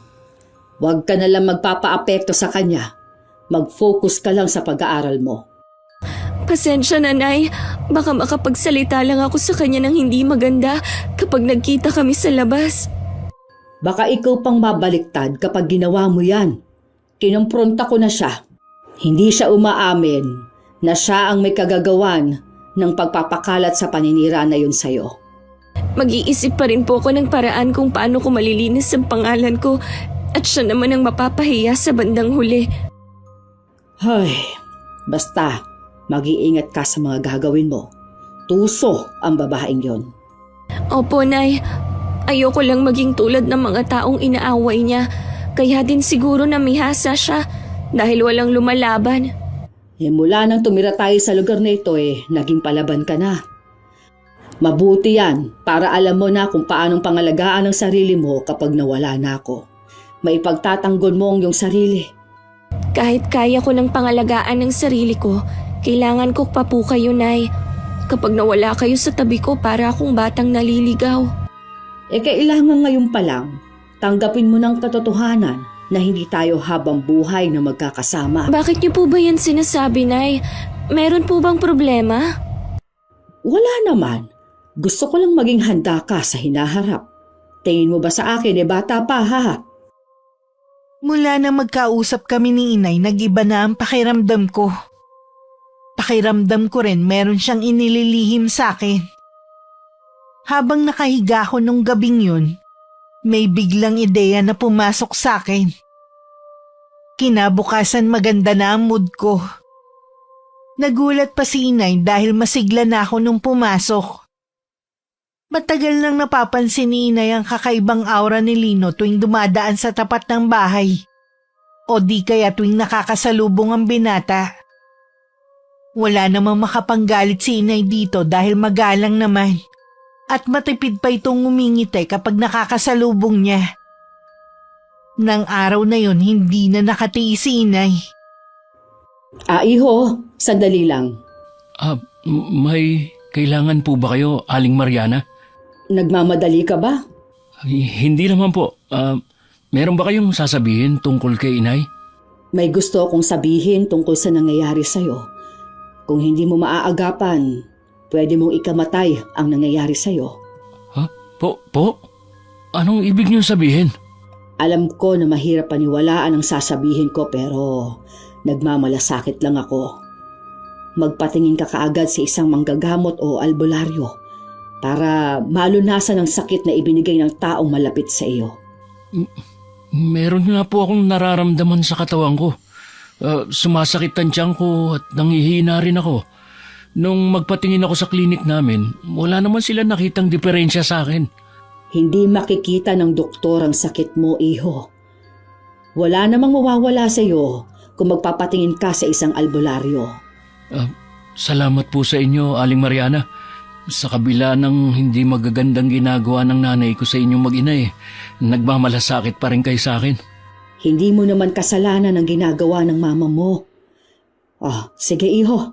Huwag ka na lang magpapaapekto sa kanya. Mag-focus ka lang sa pag-aaral mo. Pasensya na, Nay. Baka makapagsalita lang ako sa kanya ng hindi maganda kapag nagkita kami sa labas. Baka ikaw pang mabaliktad kapag ginawa mo yan. Kinumpronta ko na siya. Hindi siya umaamin na siya ang may kagagawan ng pagpapakalat sa paninira na yun sa'yo. Mag-iisip pa rin po ako ng paraan kung paano ko malilinis ang pangalan ko at siya naman ang mapapahiya sa bandang huli. Hay, basta mag-iingat ka sa mga gagawin mo. Tuso ang babaeng yon. Opo, Nay. Ayoko lang maging tulad ng mga taong inaaway niya. Kaya din siguro namihasa siya dahil walang lumalaban. Mula nang tumira tayo sa lugar na ito naging palaban ka na. Mabuti yan para alam mo na kung paanong pangalagaan ang sarili mo kapag nawala na ako. Maipagtatanggol mo ang iyong sarili. Kahit kaya ko ng pangalagaan ng sarili ko, kailangan ko pa po kayo, Nay. Kapag nawala kayo sa tabi ko, para akong batang naliligaw. Kailangan ngayon pa lang, tanggapin mo ng katotohanan na hindi tayo habang buhay na magkakasama. Bakit niyo po ba yan sinasabi, Nay? Meron po bang problema? Wala naman. Gusto ko lang maging handa ka sa hinaharap. Tingin mo ba sa akin bata pa ha? Mula na magkausap kami ni Inay, nag-iba na ang pakiramdam ko. Pakiramdam ko rin meron siyang inililihim sa akin. Habang nakahiga ko nung gabing yun, may biglang ideya na pumasok sa akin. Kinabukasan maganda na ang mood ko. Nagulat pa si inay dahil masigla na ako nung pumasok. Matagal nang napapansin ni inay ang kakaibang aura ni Lino tuwing dumadaan sa tapat ng bahay. O di kaya tuwing nakakasalubong ang binata. Wala namang makapanggalit si inay dito dahil magalang naman. At matipid pa itong ngumingiti kapag nakakasalubong niya. Nang araw na yon hindi na nakatiis si inay. Iho, sandali lang. May kailangan po ba kayo, Aling Mariana? Nagmamadali ka ba? Hindi naman po. Meron ba kayong sasabihin tungkol kay inay? May gusto akong sabihin tungkol sa nangyayari sa'yo. Kung hindi mo maaagapan, pwede mong ikamatay ang nangyayari sa'yo. Ha? Po? Anong ibig niyong sabihin? Alam ko na mahirap paniwalaan ang sasabihin ko pero nagmamalasakit lang ako. Magpatingin ka kaagad sa isang manggagamot o albularyo para malunasan ang sakit na ibinigay ng taong malapit sa iyo. Meron nga po akong nararamdaman sa katawan ko. Sumasakit ang tiyan ko at nangihina rin ako. Nung magpatingin ako sa klinik namin, wala naman sila nakitang diferensya sa akin. Hindi makikita ng doktor ang sakit mo, iho. Wala namang mawawala sa iyo kung magpapatingin ka sa isang albularyo. Salamat po sa inyo, Aling Mariana. Sa kabila ng hindi magagandang ginagawa ng nanay ko sa inyong mag-ina nagmamalasakit pa rin kayo sa akin. Hindi mo naman kasalanan ang ginagawa ng mama mo. Sige iho.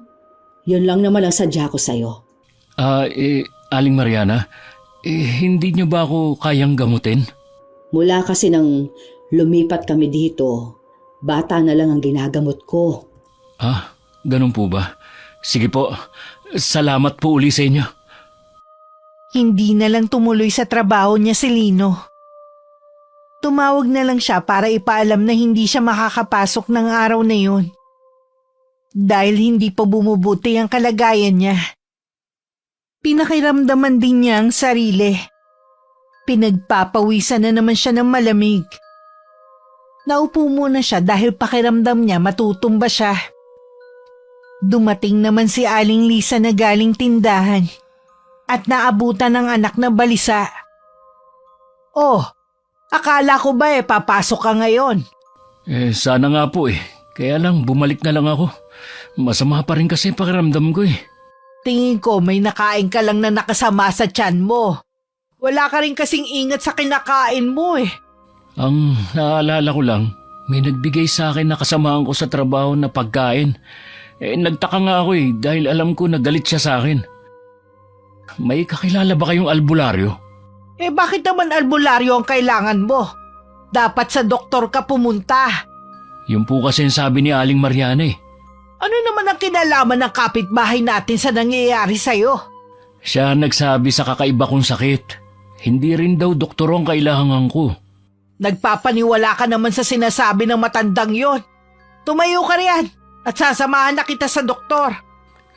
Yun lang naman ang sadya ko sa'yo. Aling Mariana, hindi niyo ba ako kayang gamutin? Mula kasi nang lumipat kami dito, bata na lang ang ginagamot ko. Ganun po ba? Sige po, salamat po uli sa inyo. Hindi na lang tumuloy sa trabaho niya si Lino. Tumawag na lang siya para ipaalam na hindi siya makakapasok ng araw na yun. Dahil hindi pa bumubuti ang kalagayan niya. Pinakiramdaman din niya ang sarili. Pinagpapawisan na naman siya ng malamig. Naupo muna siya dahil pakiramdam niya matutumba siya. Dumating naman si Aling Lisa na galing tindahan at naabutan ng anak na balisa. Akala ko ba papasok ka ngayon? Sana nga po Kaya lang bumalik na lang ako. Masama pa rin kasi pakiramdam ko Tingin ko may nakain ka lang na nakasama sa tiyan mo. Wala ka rin kasing ingat sa kinakain mo Ang naalala ko lang, may nagbigay sa akin na kasamaan ko sa trabaho na pagkain. Nagtaka nga ako dahil alam ko na galit siya sa akin. May kakilala ba kayong albularyo? Bakit naman albularyo ang kailangan mo? Dapat sa doktor ka pumunta. Yun po kasi ang sabi ni Aling Mariana Ano naman ang kinalaman ng kapitbahay natin sa nangyayari sa'yo? Siya nagsabi sa kakaiba kong sakit. Hindi rin daw doktor ang kailangan ko. Nagpapaniwala ka naman sa sinasabi ng matandang yon. Tumayo ka riyan at sasamahan na kita sa doktor.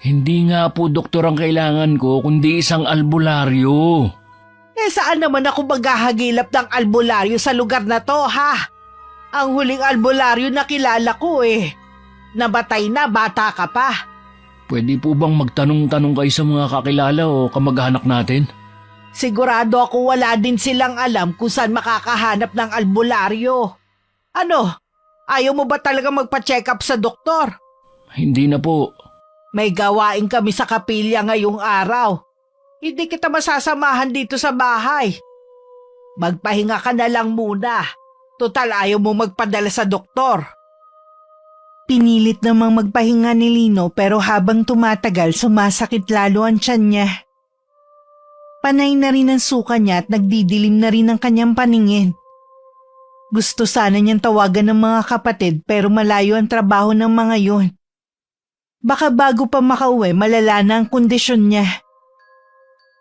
Hindi nga po doktor ang kailangan ko, kundi isang albularyo. Saan naman ako maghahagilap ng albularyo sa lugar na to, ha? Ang huling albularyo na kilala ko Nabatay na, bata ka pa. Pwede po bang magtanong-tanong kayo sa mga kakilala o kamag-anak natin? Sigurado ako wala din silang alam kung saan makakahanap ng albularyo. Ano? Ayaw mo ba talaga magpa-check up sa doktor? Hindi na po. May gawain kami sa kapilya ngayong araw. Hindi kita masasamahan dito sa bahay. Magpahinga ka na lang muna. Total ayaw mo magpadala sa doktor. Pinilit namang magpahinga ni Lino pero habang tumatagal sumasakit lalo ang tiyan niya. Panay na rin ang suka niya at nagdidilim na rin ang kanyang paningin. Gusto sana niyang tawagan ng mga kapatid pero malayo ang trabaho ng mga yun. Baka bago pa makauwi malala na ang kondisyon niya.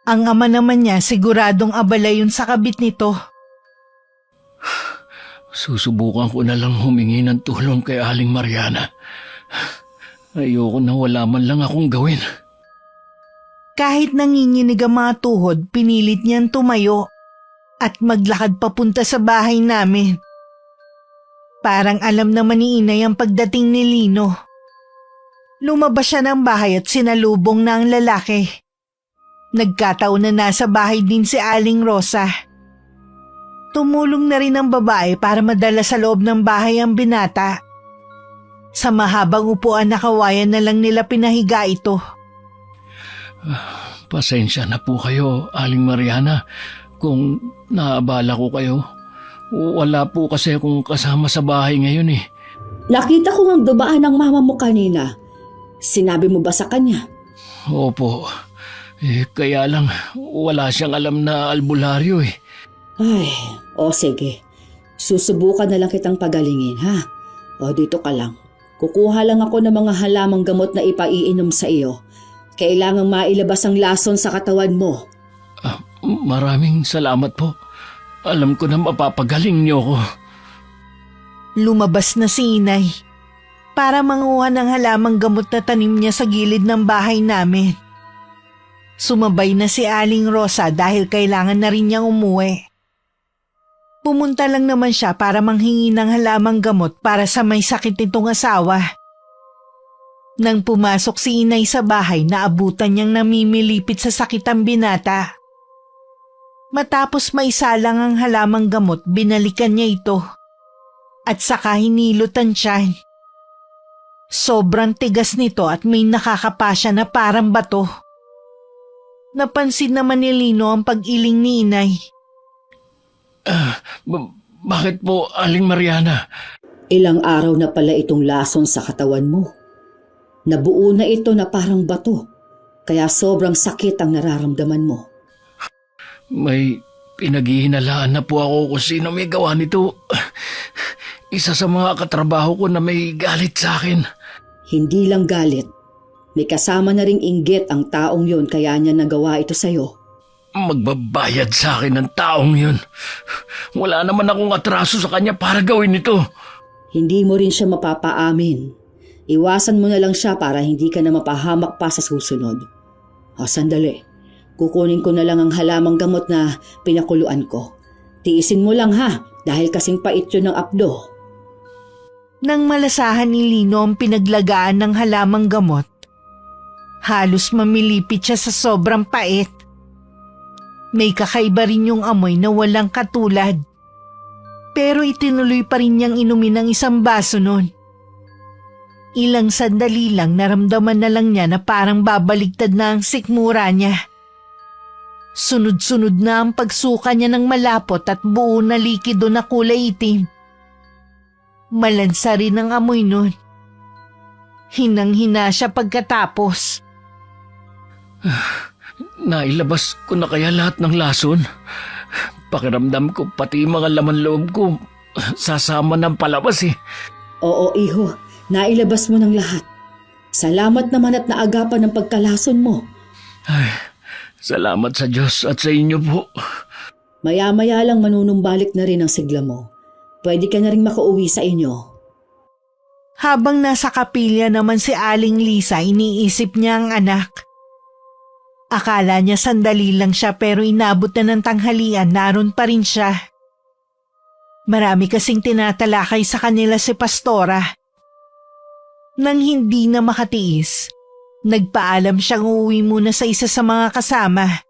Ang ama naman niya siguradong abala yun sa kabit nito. Susubukan ko na lang humingi ng tulong kay Aling Mariana. Ayoko na wala man lang akong gawin. Kahit nanginginig ang mga tuhod, pinilit niyang tumayo at maglakad papunta sa bahay namin. Parang alam naman ni Inay ang pagdating ni Lino. Lumabas siya ng bahay at sinalubong na ang lalaki. Nagkataon na nasa bahay din si Aling Rosa. Tumulong na rin ang babae para madala sa loob ng bahay ang binata. Sa mahabang upuan na kawayan na lang nila pinahiga ito. Pasensya na po kayo, Aling Mariana, kung naabala ko kayo. Wala po kasi akong kasama sa bahay ngayon eh. Nakita ko ang dumaan ng mama mo kanina. Sinabi mo ba sa kanya? Opo. Kaya lang, wala siyang alam na albularyo eh. Ay, sige. Susubukan na lang kitang pagalingin, ha? Dito ka lang. Kukuha lang ako ng mga halamang gamot na ipaiinom sa iyo. Kailangang mailabas ang lason sa katawan mo. Maraming salamat po. Alam ko na mapapagaling niyo ko. Lumabas na si Inay para manguha ng halamang gamot na tanim niya sa gilid ng bahay namin. Sumabay na si Aling Rosa dahil kailangan na rin niyang umuwi. Pumunta lang naman siya para manghingi ng halamang gamot para sa may sakit nitong asawa. Nang pumasok si Inay sa bahay, naabutan niyang namimilipit sa sakit ang binata. Matapos maisalang ang halamang gamot, binalikan niya ito. At saka hinilutan siya. Sobrang tigas nito at may nakakapa siya na parang bato. Napansin naman ni Lino ang pag-iling ni Inay. Bakit po, Aling Mariana? Ilang araw na pala itong lason sa katawan mo. Nabuo na ito na parang bato, kaya sobrang sakit ang nararamdaman mo. May pinaghihinalaan na po ako kung sino may gawa nito. Isa sa mga katrabaho ko na may galit sa akin. Hindi lang galit. May kasama na ring inggit ang taong yon kaya niya nagawa ito sa'yo. Magbabayad sa akin ng taong yun. Wala naman akong atraso sa kanya para gawin ito. Hindi mo rin siya mapapaamin. Iwasan mo na lang siya para hindi ka na mapahamak pa sa susunod. Sandali. Kukunin ko na lang ang halamang gamot na pinakuluan ko. Tiisin mo lang ha, dahil kasing pait yun ng apdo. Nang malasahan ni Lino ang pinaglagaan ng halamang gamot, halos mamilipit siya sa sobrang pait. May kakaiba rin yung amoy na walang katulad. Pero itinuloy pa rin niyang inumin ang isang baso nun. Ilang sandali lang naramdaman na lang niya na parang babaligtad na ang sikmura niya. Sunod-sunod na ang pagsuka niya ng malapot at buo na likido na kulay itim. Malansa rin ang amoy nun. Hinang-hina siya pagkatapos. Nailabas ko na kaya lahat ng lason? Pakiramdam ko pati mga laman loob ko sasama ng palabas eh. Oo, iho. Nailabas mo ng lahat. Salamat naman at naagapan ng pagkalason mo. Ay, salamat sa Diyos at sa inyo po. Maya-maya lang manunumbalik na rin ang sigla mo. Pwede ka na rin makauwi sa inyo. Habang nasa kapilya naman si Aling Lisa, iniisip niya ang anak. Akala niya sandali lang siya pero inabot na ng tanghalian, naroon pa rin siya. Marami kasing tinatalakay sa kanila si Pastora. Nang hindi na makatiis, nagpaalam siyang uuwi muna sa isa sa mga kasama.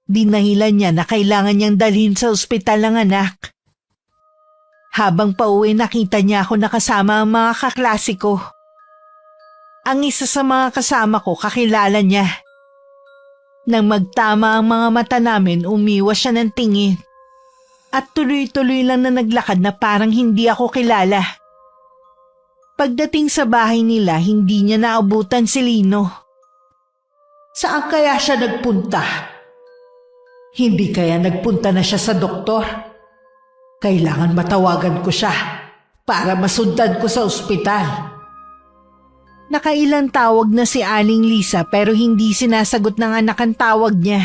Dinahilan niya na kailangan niyang dalhin sa ospital ang anak. Habang pauwi nakita niya ako nakasama ang mga kaklase ko. Ang isa sa mga kasama ko kakilala niya. Nang magtama ang mga mata namin, umiwas siya ng tingin. At tuloy-tuloy lang na naglakad na parang hindi ako kilala. Pagdating sa bahay nila, hindi niya naabutan si Lino. Saan kaya siya nagpunta? Hindi kaya nagpunta na siya sa doktor? Kailangan matawagan ko siya para masundan ko sa ospital. Nakailang tawag na si Aling Lisa pero hindi sinasagot ng anak ang tawag niya.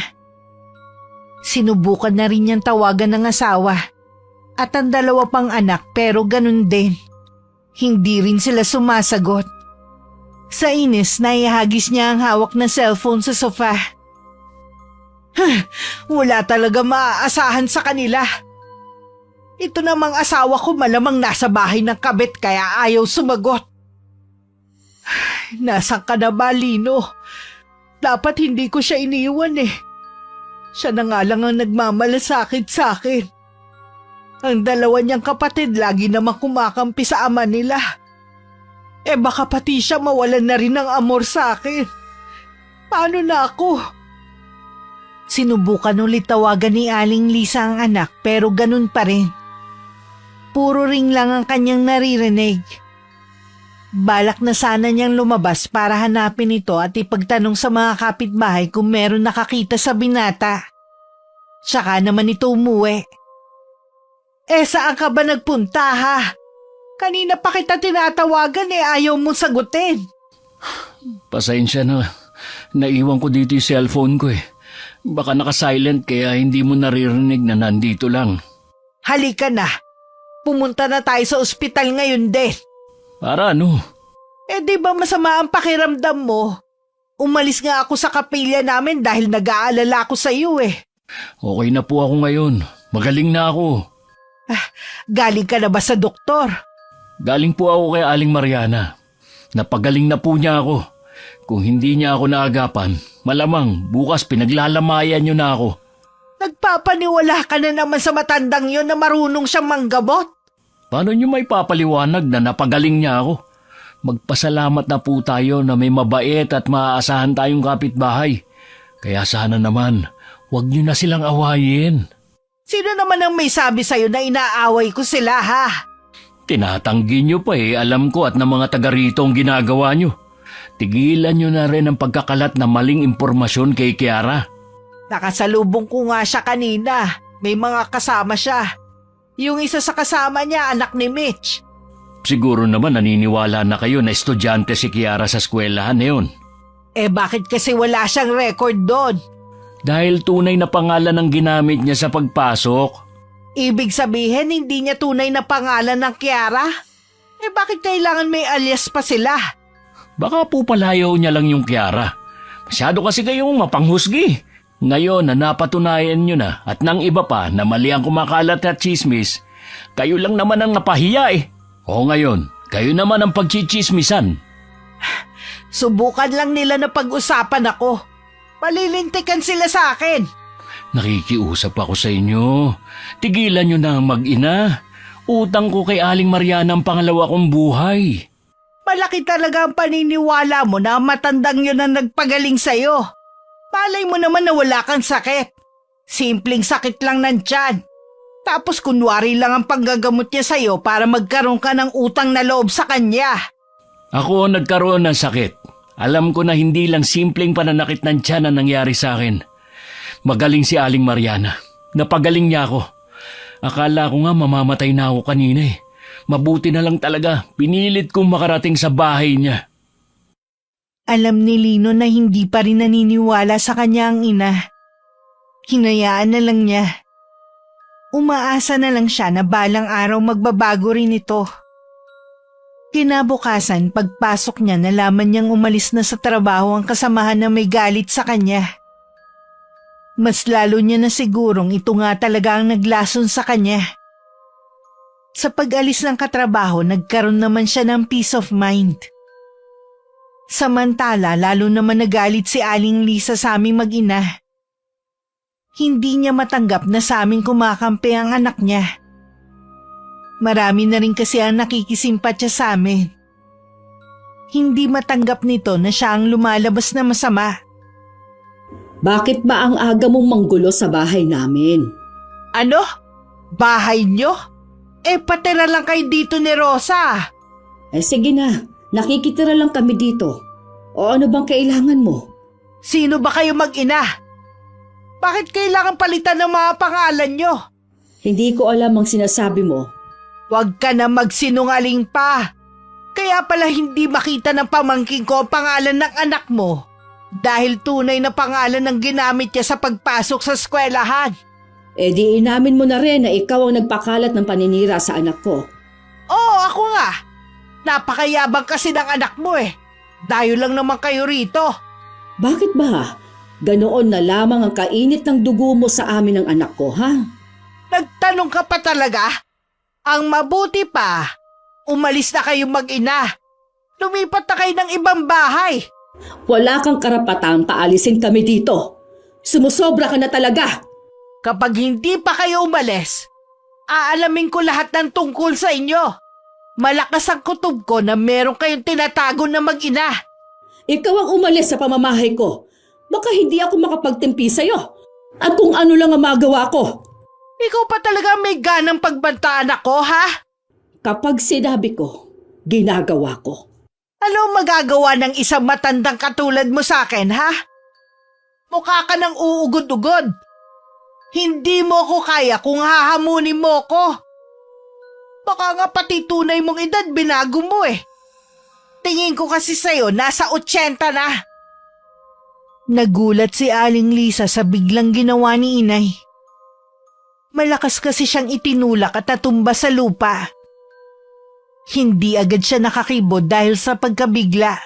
Sinubukan na rin niyang tawagan ng asawa at ang dalawa pang anak pero ganun din. Hindi rin sila sumasagot. Sa inis, naihagis niya ang hawak na cellphone sa sofa. Wala talaga maaasahan sa kanila. Ito namang asawa ko malamang nasa bahay ng kabit kaya ayaw sumagot. Nasaan ka na ba, Lino? Dapat hindi ko siya iniwan eh. Siya na nga lang ang nagmamalasakit sa akin. Ang dalawa niyang kapatid lagi namang kumakampi sa ama nila. Eh baka pati siya mawalan na rin ng amor sa akin. Paano na ako? Sinubukan ulit tawagan ni Aling Lisa ang anak pero ganun pa rin. Puro ring lang ang kanyang naririnig. Balak na sana niyang lumabas para hanapin ito at ipagtanong sa mga kapitbahay kung meron nakakita sa binata. Tsaka naman ito umuwi. Eh saan ka ba nagpunta ha? Kanina pa kita tinatawagan ayaw mong sagutin. Pasensya na. Naiwan ko dito yung cellphone ko eh. Baka naka-silent kaya hindi mo naririnig na nandito lang. Halika na. Pumunta na tayo sa ospital ngayon din. Para ano? Eh di ba masama ang pakiramdam mo? Umalis nga ako sa kapilya namin dahil nag-aalala ako sa iyo eh. Okay na po ako ngayon. Magaling na ako. Galing ka na ba sa doktor? Galing po ako kay Aling Mariana. Napagaling na po niya ako. Kung hindi niya ako naagapan, malamang bukas pinaglalamayan niyo na ako. Nagpapaniwala ka na naman sa matandang yon na marunong siyang manggamot? Paano niyo may papaliwanag na napagaling niya ako? Magpasalamat na po tayo na may mabait at maaasahan tayong kapitbahay. Kaya sana naman, huwag niyo na silang awayin. Sino naman ang may sabi sa'yo na inaaway ko sila ha? Tinatanggi niyo pa alam ko at ng mga taga rito ang ginagawa niyo. Tigilan niyo na rin ang pagkakalat na maling impormasyon kay Kiara. Nakasalubong ko nga siya kanina. May mga kasama siya. Yung isa sa kasama niya, anak ni Mitch. Siguro naman naniniwala na kayo na estudyante si Kiara sa eskwelahan ngayon. Eh bakit kasi wala siyang record doon? Dahil tunay na pangalan ang ginamit niya sa pagpasok. Ibig sabihin hindi niya tunay na pangalan ng Kiara? Eh bakit kailangan may alias pa sila? Baka po palayaw niya lang yung Kiara. Masyado kasi kayong mapanghusgi. Ngayon na napatunayan niyo na at nang iba pa na mali ang kumakalat at chismis, kayo lang naman ang napahiya eh. O ngayon, kayo naman ang pagchichismisan. Subukan lang nila na pag-usapan ako. Palilintikan sila sa akin. Nakikiusap ako sa inyo. Tigilan niyo na ang mag-ina. Utang ko kay Aling Mariana ang pangalawa kong buhay. Malaki talaga ang paniniwala mo na matandang yun ang nagpagaling sa'yo. Palay mo naman na wala kang sakit. Simpleng sakit lang ng tiyan. Tapos kunwari lang ang panggagamot niya sa'yo para magkaroon ka ng utang na loob sa kanya. Ako nagkaroon ng sakit. Alam ko na hindi lang simpleng pananakit ng tiyan ang nangyari sa akin. Magaling si Aling Mariana. Napagaling niya ako. Akala ko nga mamamatay na ako kanina eh. Mabuti na lang talaga. Pinilit kong makarating sa bahay niya. Alam ni Lino na hindi pa rin naniniwala sa kanya ang ina. Hinayaan na lang niya. Umaasa na lang siya na balang araw magbabago rin ito. Kinabukasan, pagpasok niya nalaman niyang umalis na sa trabaho ang kasamahan na may galit sa kanya. Mas lalo niya na sigurong ito nga talaga ang naglason sa kanya. Sa pag-alis ng katrabaho, nagkaroon naman siya ng peace of mind. Samantala, lalo naman nagalit si Aling Lisa sa aming mag-ina. Hindi niya matanggap na sa aming kumakampi ang anak niya. Marami na rin kasi ang nakikisimpatya sa amin. Hindi matanggap nito na siya ang lumalabas na masama. Bakit ba ang aga mong manggulo sa bahay namin? Ano? Bahay niyo? Eh patira lang kayo dito ni Rosa. Eh sige na, nakikitira lang kami dito. O ano bang kailangan mo? Sino ba kayo mag-ina? Bakit kailangan palitan ng mga pangalan niyo? Hindi ko alam ang sinasabi mo. Huwag ka na magsinungaling pa. Kaya pala hindi makita ng pamangking ko ang pangalan ng anak mo dahil tunay na pangalan ang ginamit niya sa pagpasok sa eskwelahan. Eh di inamin mo na rin na ikaw ang nagpakalat ng paninira sa anak ko. Oo, ako nga. Napakayabang kasi ng anak mo eh. Dayo lang naman kayo rito. Bakit ba? Ganoon na lamang ang kainit ng dugo mo sa amin ng anak ko, ha? Nagtanong ka pa talaga? Ang mabuti pa, umalis na kayong mag-ina. Lumipat na kayo ng ibang bahay. Wala kang karapatang paalisin kami dito. Sumusobra ka na talaga. Kapag hindi pa kayo umalis, aalamin ko lahat ng tungkol sa inyo. Malakas ang kutob ko na meron kayong tinatago na mag-ina. Ikaw ang umalis sa pamamahay ko. Baka hindi ako makapagtimpi sa'yo. At kung ano lang ang magawa ko. Ikaw pa talaga may ganang pagbantaan ako, ha? Kapag sinabi ko, ginagawa ko. Ano magagawa ng isang matandang katulad mo sa akin, ha? Mukha ka ng uugod-ugod. Hindi mo ko kaya kung hahamunin mo ko. Baka nga pati tunay mong edad binago mo eh. Tingin ko kasi sa'yo nasa 80 na. Nagulat si Aling Lisa sa biglang ginawa ni Inay. Malakas kasi siyang itinulak at natumba sa lupa. Hindi agad siya nakakibod dahil sa pagkabigla.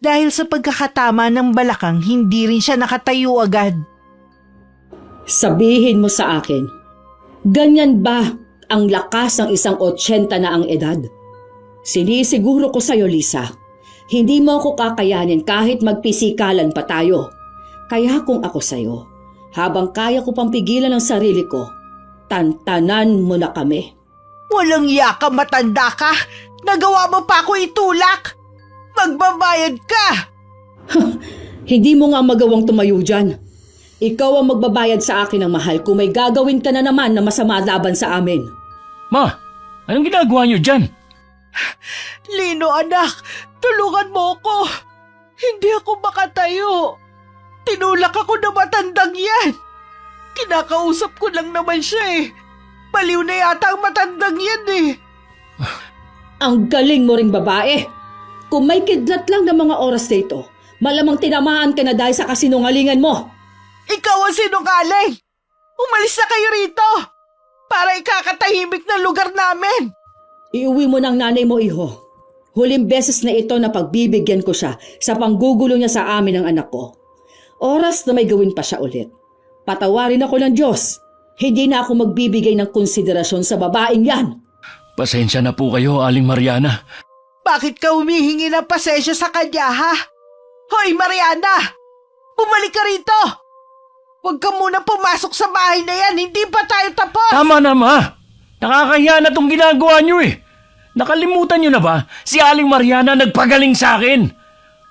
Dahil sa pagkakatama ng balakang, hindi rin siya nakatayo agad. Sabihin mo sa akin, ganyan ba ang lakas ng isang 80 na ang edad? Sinisiguro ko sa'yo, Lisa, hindi mo ako kakayanin kahit magpisikalan pa tayo. Kaya kung ako sa'yo, habang kaya ko pang pigilan ang sarili ko, tantanan mo na kami. Walang yaka, matanda ka! Nagawa mo pa ako itulak! Magbabayad ka! Hindi mo nga magawang tumayo dyan. Ikaw ang magbabayad sa akin ng mahal kung may gagawin ka na naman na masama laban sa amin. Ma, anong ginagawa niyo dyan? Lino, anak, tulungan mo ako. Hindi ako makatayo. Tinulak ako na matandang yan. Kinakausap ko lang naman siya eh. Baliw na yata ang matandang yan eh. Ang galing mo ring babae. Kung may kidlat lang ng mga oras na ito, malamang tinamaan ka na dahil sa kasinungalingan mo. Ikaw ang sinungaling! Umalis na kayo rito! Para ikakatahimik na lugar namin! Iuwi mo ng nanay mo, iho. Huling beses na ito na pagbibigyan ko siya sa panggugulo niya sa amin ng anak ko. Oras na may gawin pa siya ulit. Patawarin ako ng Diyos. Hindi na ako magbibigay ng konsiderasyon sa babaeng yan. Pasensya na po kayo, Aling Mariana. Bakit ka humihingi ng pasensya sa kanya, ha? Hoy, Mariana! Bumalik ka rito! Huwag ka muna pumasok sa bahay na yan, hindi pa tayo tapos! Tama na, Ma. Nakakahiya na tong ginagawa niyo eh. Nakalimutan niyo na ba? Si Aling Mariana nagpagaling sa akin.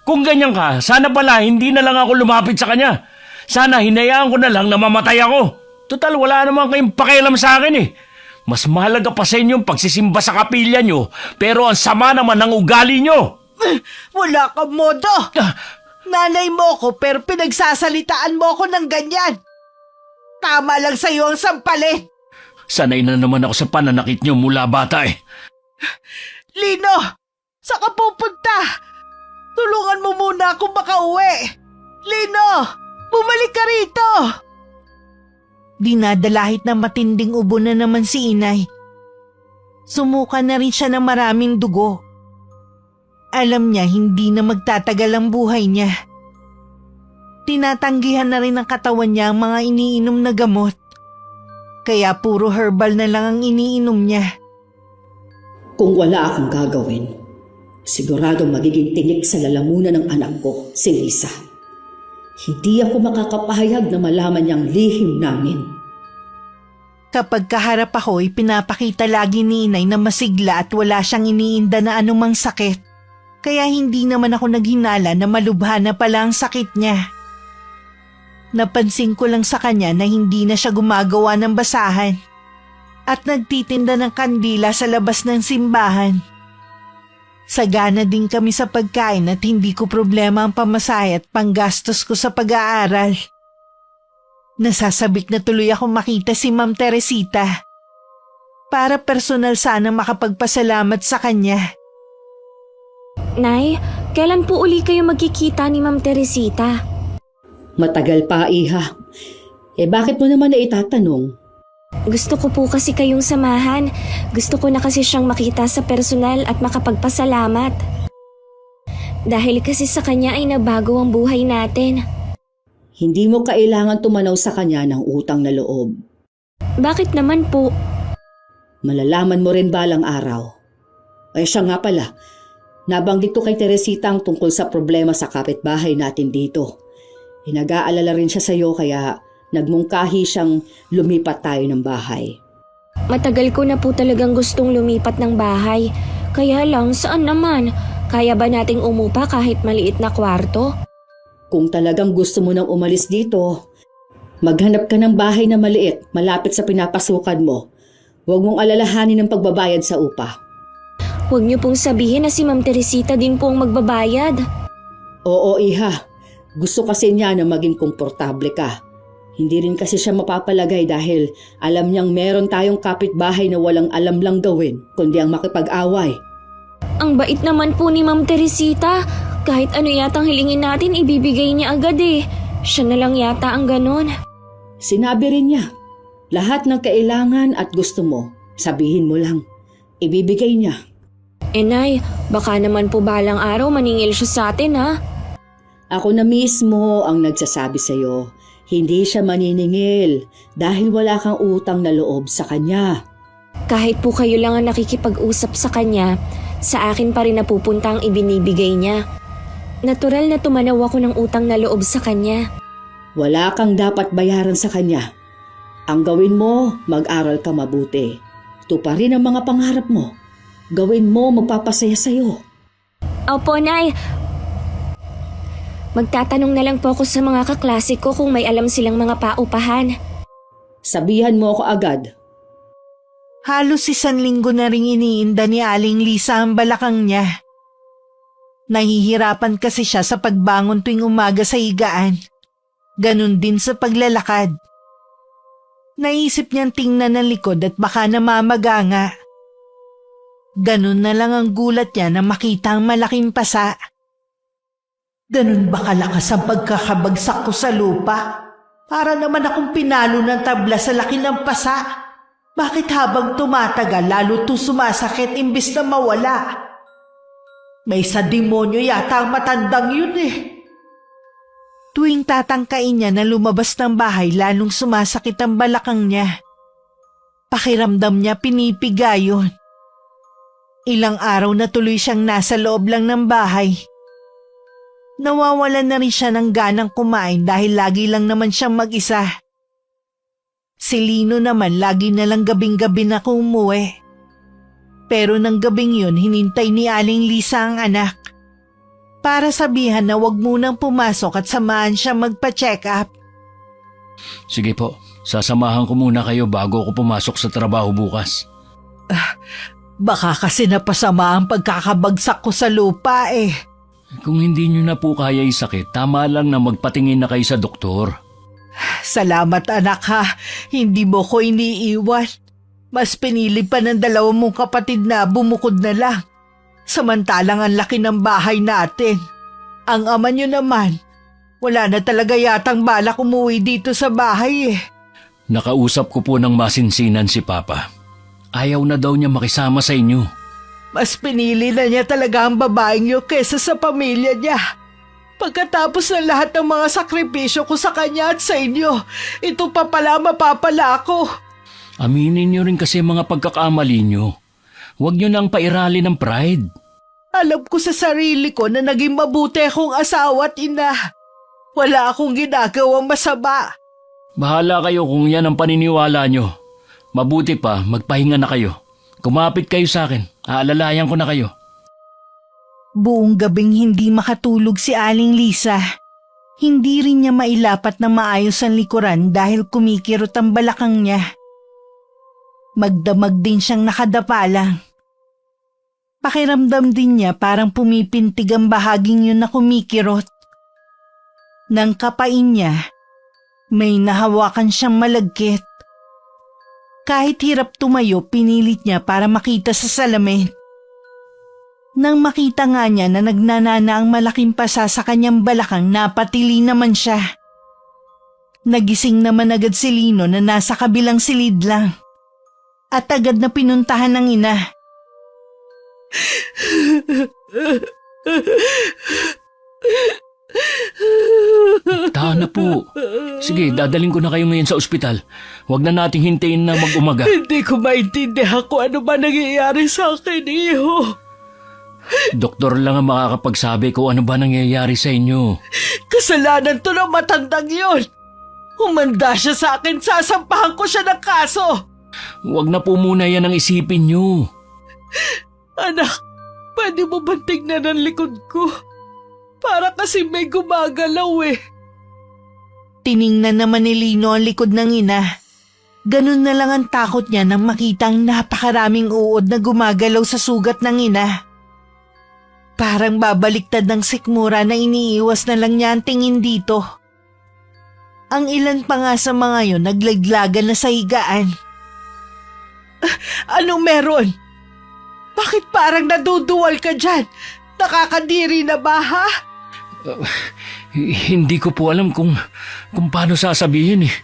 Kung ganyan ka, sana pala hindi na lang ako lumapit sa kanya. Sana hinayaan ko na lang na mamatay ako. Total, wala naman kayong pakialam sa akin eh. Mas mahalaga pa sa inyo yung pagsisimba sa kapilya nyo, pero ang sama naman ng ugali nyo. Wala kang modo! Nanay mo ko pero pinagsasalitaan mo ko ng ganyan. Tama lang sa'yo ang sampalin. Sanay na naman ako sa pananakit nyo mula bata eh. Lino, saan ka pupunta? Tulungan mo muna akong makauwi. Lino, bumalik ka rito. Dinadalahit na matinding ubo na naman si Inay. Sumuka na rin siya ng maraming dugo. Alam niya hindi na magtatagal ang buhay niya. Tinatanggihan na rin ng katawan niya ang mga iniinom na gamot. Kaya puro herbal na lang ang iniinom niya. Kung wala akong gagawin, sigurado magiging tinik sa lalamunan ng anak ko, si Lisa. Hindi ako makakapahayag na malaman niyang lihim namin. Kapag kaharap ako, pinapakita lagi ni Inay na masigla at wala siyang iniinda na anumang sakit. Kaya hindi naman ako naghinala na malubha na pala ang sakit niya. Napansin ko lang sa kanya na hindi na siya gumagawa ng basahan at nagtitinda ng kandila sa labas ng simbahan. Sagana din kami sa pagkain at hindi ko problema ang pamasahe at panggastos ko sa pag-aaral. Nasasabik na tuloy ako makita si Ma'am Teresita para personal sana makapagpasalamat sa kanya. Nay, kailan po uli kayo magkikita ni Ma'am Teresita? Matagal pa, iha. Bakit mo naman na itatanong? Gusto ko po kasi kayong samahan. Gusto ko na kasi siyang makita sa personal at makapagpasalamat. Dahil kasi sa kanya ay nabago ang buhay natin. Hindi mo kailangan tumanaw sa kanya ng utang na loob. Bakit naman po? Malalaman mo rin balang araw. Ay siya nga pala, Nabanggit ko kay Teresita ang tungkol sa problema sa kapitbahay natin dito. Nag-aalala rin siya sa iyo kaya nagmungkahi siyang lumipat tayo ng bahay. Matagal ko na po talagang gustong lumipat ng bahay. Kaya lang, saan naman? Kaya ba nating umupa kahit maliit na kwarto? Kung talagang gusto mo nang umalis dito, maghanap ka ng bahay na maliit malapit sa pinapasukan mo. Huwag mong alalahanin ang pagbabayad sa upa. Huwag niyo pong sabihin na si Ma'am Teresita din po ang magbabayad. Oo, iha. Gusto kasi niya na maging komportable ka. Hindi rin kasi siya mapapalagay dahil alam niyang meron tayong kapitbahay na walang alam lang gawin kundi ang makipag-away. Ang bait naman po ni Ma'am Teresita. Kahit ano yatang hilingin natin, ibibigay niya agad eh. Siya na lang yata ang ganon. Sinabi rin niya, lahat ng kailangan at gusto mo, sabihin mo lang. Ibibigay niya. Nay, baka naman po balang araw maningil siya sa atin ha. Ako na mismo ang nagsasabi sa iyo. Hindi siya maniningil dahil wala kang utang na loob sa kanya. Kahit po kayo lang ang nakikipag-usap sa kanya, sa akin pa rin napupunta ang ibinibigay niya. Natural na tumanaw ako ng utang na loob sa kanya. Wala kang dapat bayaran sa kanya. Ang gawin mo, mag-aral ka mabuti. Tuparin ang mga pangarap mo. Gawin mo, magpapasaya sa'yo. Opo, Nay. Magtatanong na lang po ako sa mga kaklase ko kung may alam silang mga paupahan. Sabihan mo ako agad. Halos 1 linggo na ring iniinda ni Aling Lisa ang balakang niya. Nahihirapan kasi siya sa pagbangon tuwing umaga sa higaan. Ganun din sa paglalakad. Naisip niyang tingnan ng likod at baka namamaga nga. Ganun na lang ang gulat niya na makita ang malaking pasa. Ganun ba kalakas ang pagkakabagsak ko sa lupa? Para naman akong pinalo ng tabla sa laki ng pasa. Bakit habang tumatagal lalo to sumasakit imbis na mawala? May sa demonyo yata ang matandang yun eh. Tuwing tatangkain niya na lumabas ng bahay lalong sumasakit ang balakang niya. Pakiramdam niya pinipiga yun. Ilang araw na tuloy siyang nasa loob lang ng bahay. Nawawalan na rin siya ng ganang kumain dahil lagi lang naman siyang mag-isa. Si Lino naman lagi na lang gabing-gabi na umuwi. Pero nang gabing yun, hinintay ni Aling Lisa ang anak. Para sabihan na wag munang pumasok at samahan siya magpa-check up. Sige po, sasamahan ko muna kayo bago ako pumasok sa trabaho bukas. Baka kasi napasama ang pagkakabagsak ko sa lupa eh. Kung hindi nyo na po kaya isakit, tama lang na magpatingin na kayo sa doktor. Salamat anak ha, hindi mo ko iniiwan. Mas pinili pa ng 2 mong kapatid na bumukod na lang. Samantalang ang laki ng bahay natin. Ang ama nyo naman, wala na talaga yatang balak umuwi dito sa bahay eh. Nakausap ko po ng masinsinan si Papa. Ayaw na daw niya makisama sa inyo. Mas pinili na niya talaga ang babaeng niyo kesa sa pamilya niya. Pagkatapos ng lahat ng mga sakripisyo ko sa kanya at sa inyo, ito pa pala mapapala ako. Aminin niyo rin kasi mga pagkakamali niyo. Huwag niyo nang pairali ng pride. Alam ko sa sarili ko na naging mabuti akong asawa at ina. Wala akong ginagawang masama. Bahala kayo kung yan ang paniniwala niyo. Mabuti pa, magpahinga na kayo. Kumapit kayo sa akin. Aalalayan ko na kayo. Buong gabing hindi makatulog si Aling Lisa. Hindi rin niya mailapat na maayos ang likuran dahil kumikirot ang balakang niya. Magdamag din siyang nakadapa lang. Pakiramdam din niya parang pumipintig ang bahaging yun na kumikirot. Nang kapain niya, may nahawakan siyang malagkit. Kahit hirap tumayo, pinilit niya para makita sa salamin. Nang makita nga niya na nagnanana ang malaking pasa sa kanyang balakang, napatili naman siya. Nagising naman agad si Lino na nasa kabilang silid lang. At agad na pinuntahan ng ina. Tahan na po. Sige, dadaling ko na kayo ngayon sa ospital. Huwag na nating hintayin na mag-umaga. Hindi ko maintindihan kung ano ba nangyayari sa akin, iho. Doktor lang ang makakapagsabi kung ano ba nangyayari sa inyo. Kasalanan to ng matandang yon. Humanda siya sa akin, sasampahan ko siya ng kaso. Huwag na po muna yan ang isipin nyo. Anak, pwede mo ba tignan ang likod ko? Para kasi may gumagalaw eh. Tiningnan naman ni Lino ang likod ng ina. Ganun na lang ang takot niya nang makita ang napakaraming uod na gumagalaw sa sugat ng ina. Parang babaliktad ng sikmura na iniiwas na lang niya ang tingin dito. Ang ilan pa nga sa mga yon naglaglagan na sa higaan. Anong meron? Bakit parang naduduwal ka dyan? Nakakadiri na ba ha? Hindi ko po alam kung paano sasabihin eh.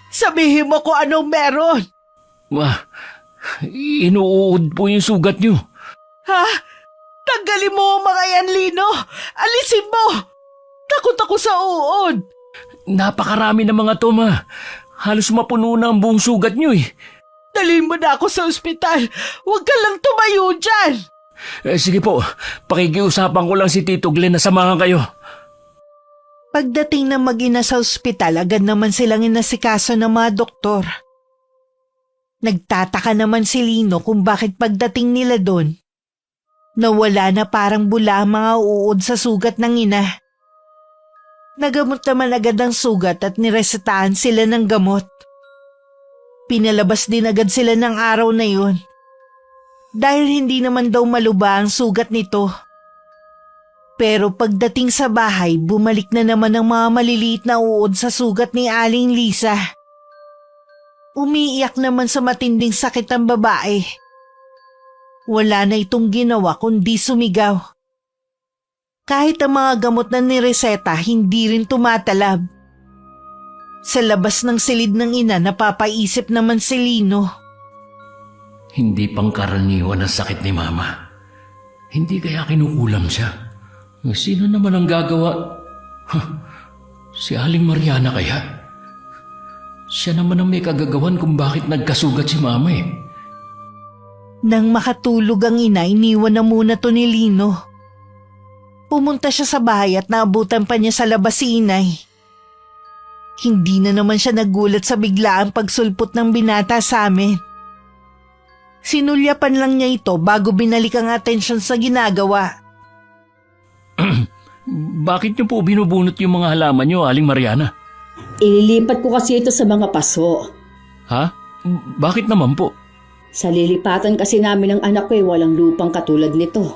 Sabihin mo kung anong meron. Inuud po yung sugat nyo. Ha? Tanggalin mo ang mga yan, Lino. Alisin mo. Takot ako sa uod. Napakarami ng mga to, ma. Halos mapuno na ang buong sugat nyo eh. Dalhin mo na ako sa ospital. Huwag ka lang tumayo dyan. Sige po, pakikiusapan ko lang si Tito Glenn na samahan kayo. Pagdating ng mag-ina sa ospital, agad naman silang inasikaso ng mga doktor. Nagtataka naman si Lino kung bakit pagdating nila doon, nawala na parang bula ang mga uod sa sugat ng ina. Nagamot naman agad ang sugat at niresetahan sila ng gamot. Pinalabas din agad sila ng araw na yun. Dahil hindi naman daw maluba ang sugat nito. Pero pagdating sa bahay, bumalik na naman ang mga maliliit na uod sa sugat ni Aling Lisa. Umiiyak naman sa matinding sakit ang babae. Wala na itong ginawa kundi sumigaw. Kahit ang mga gamot na nireseta, hindi rin tumatalab. Sa labas ng silid ng ina, napapaisip naman si Lino. Hindi pangkaraniwan ang sakit ni Mama. Hindi kaya kinukulam siya. Sino naman ang gagawa? Si Aling Mariana kaya? Siya naman ang may kagagawan kung bakit nagkasugat si Mama eh. Nang makatulog ang ina, iniwan na muna to ni Lino. Pumunta siya sa bahay at naabutan pa niya sa labas si Inay. Hindi na naman siya nagulat sa biglaang pagsulpot ng binata sa amin. Sinulyapan lang niya ito bago binalik ang atensyon sa ginagawa. Bakit niyo po binubunot yung mga halaman niyo, Aling Mariana? Ililipat ko kasi ito sa mga paso. Ha? Bakit naman po? Sa lilipatan kasi namin ng anak ko walang lupang katulad nito.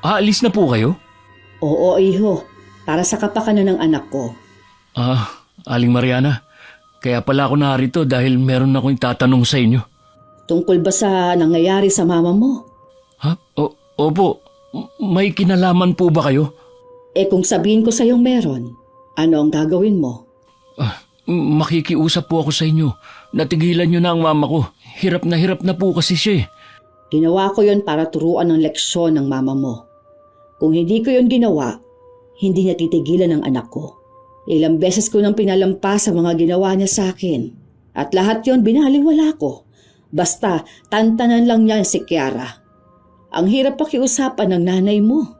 Aalis na po kayo? Oo, iho. Para sa kapakanan ng anak ko. Aling Mariana, kaya pala ako narito dahil meron akong tatanong sa inyo. Tungkol ba sa nangyayari sa mama mo? Ha? Opo. May kinalaman po ba kayo? Kung sabihin ko sa'yong meron, ano ang gagawin mo? Makikiusap po ako sa inyo. Natigilan niyo na ang mama ko. Hirap na po kasi siya eh. Ginawa ko yon para turuan ng leksyon ng mama mo. Kung hindi ko yon ginawa, hindi niya titigilan ang anak ko. Ilang beses ko nang pinalampas sa mga ginawa niya sa akin. At lahat yon binaliwala ko. Basta, tantanan lang niya si Kiara. Ang hirap pakiusapan ng nanay mo.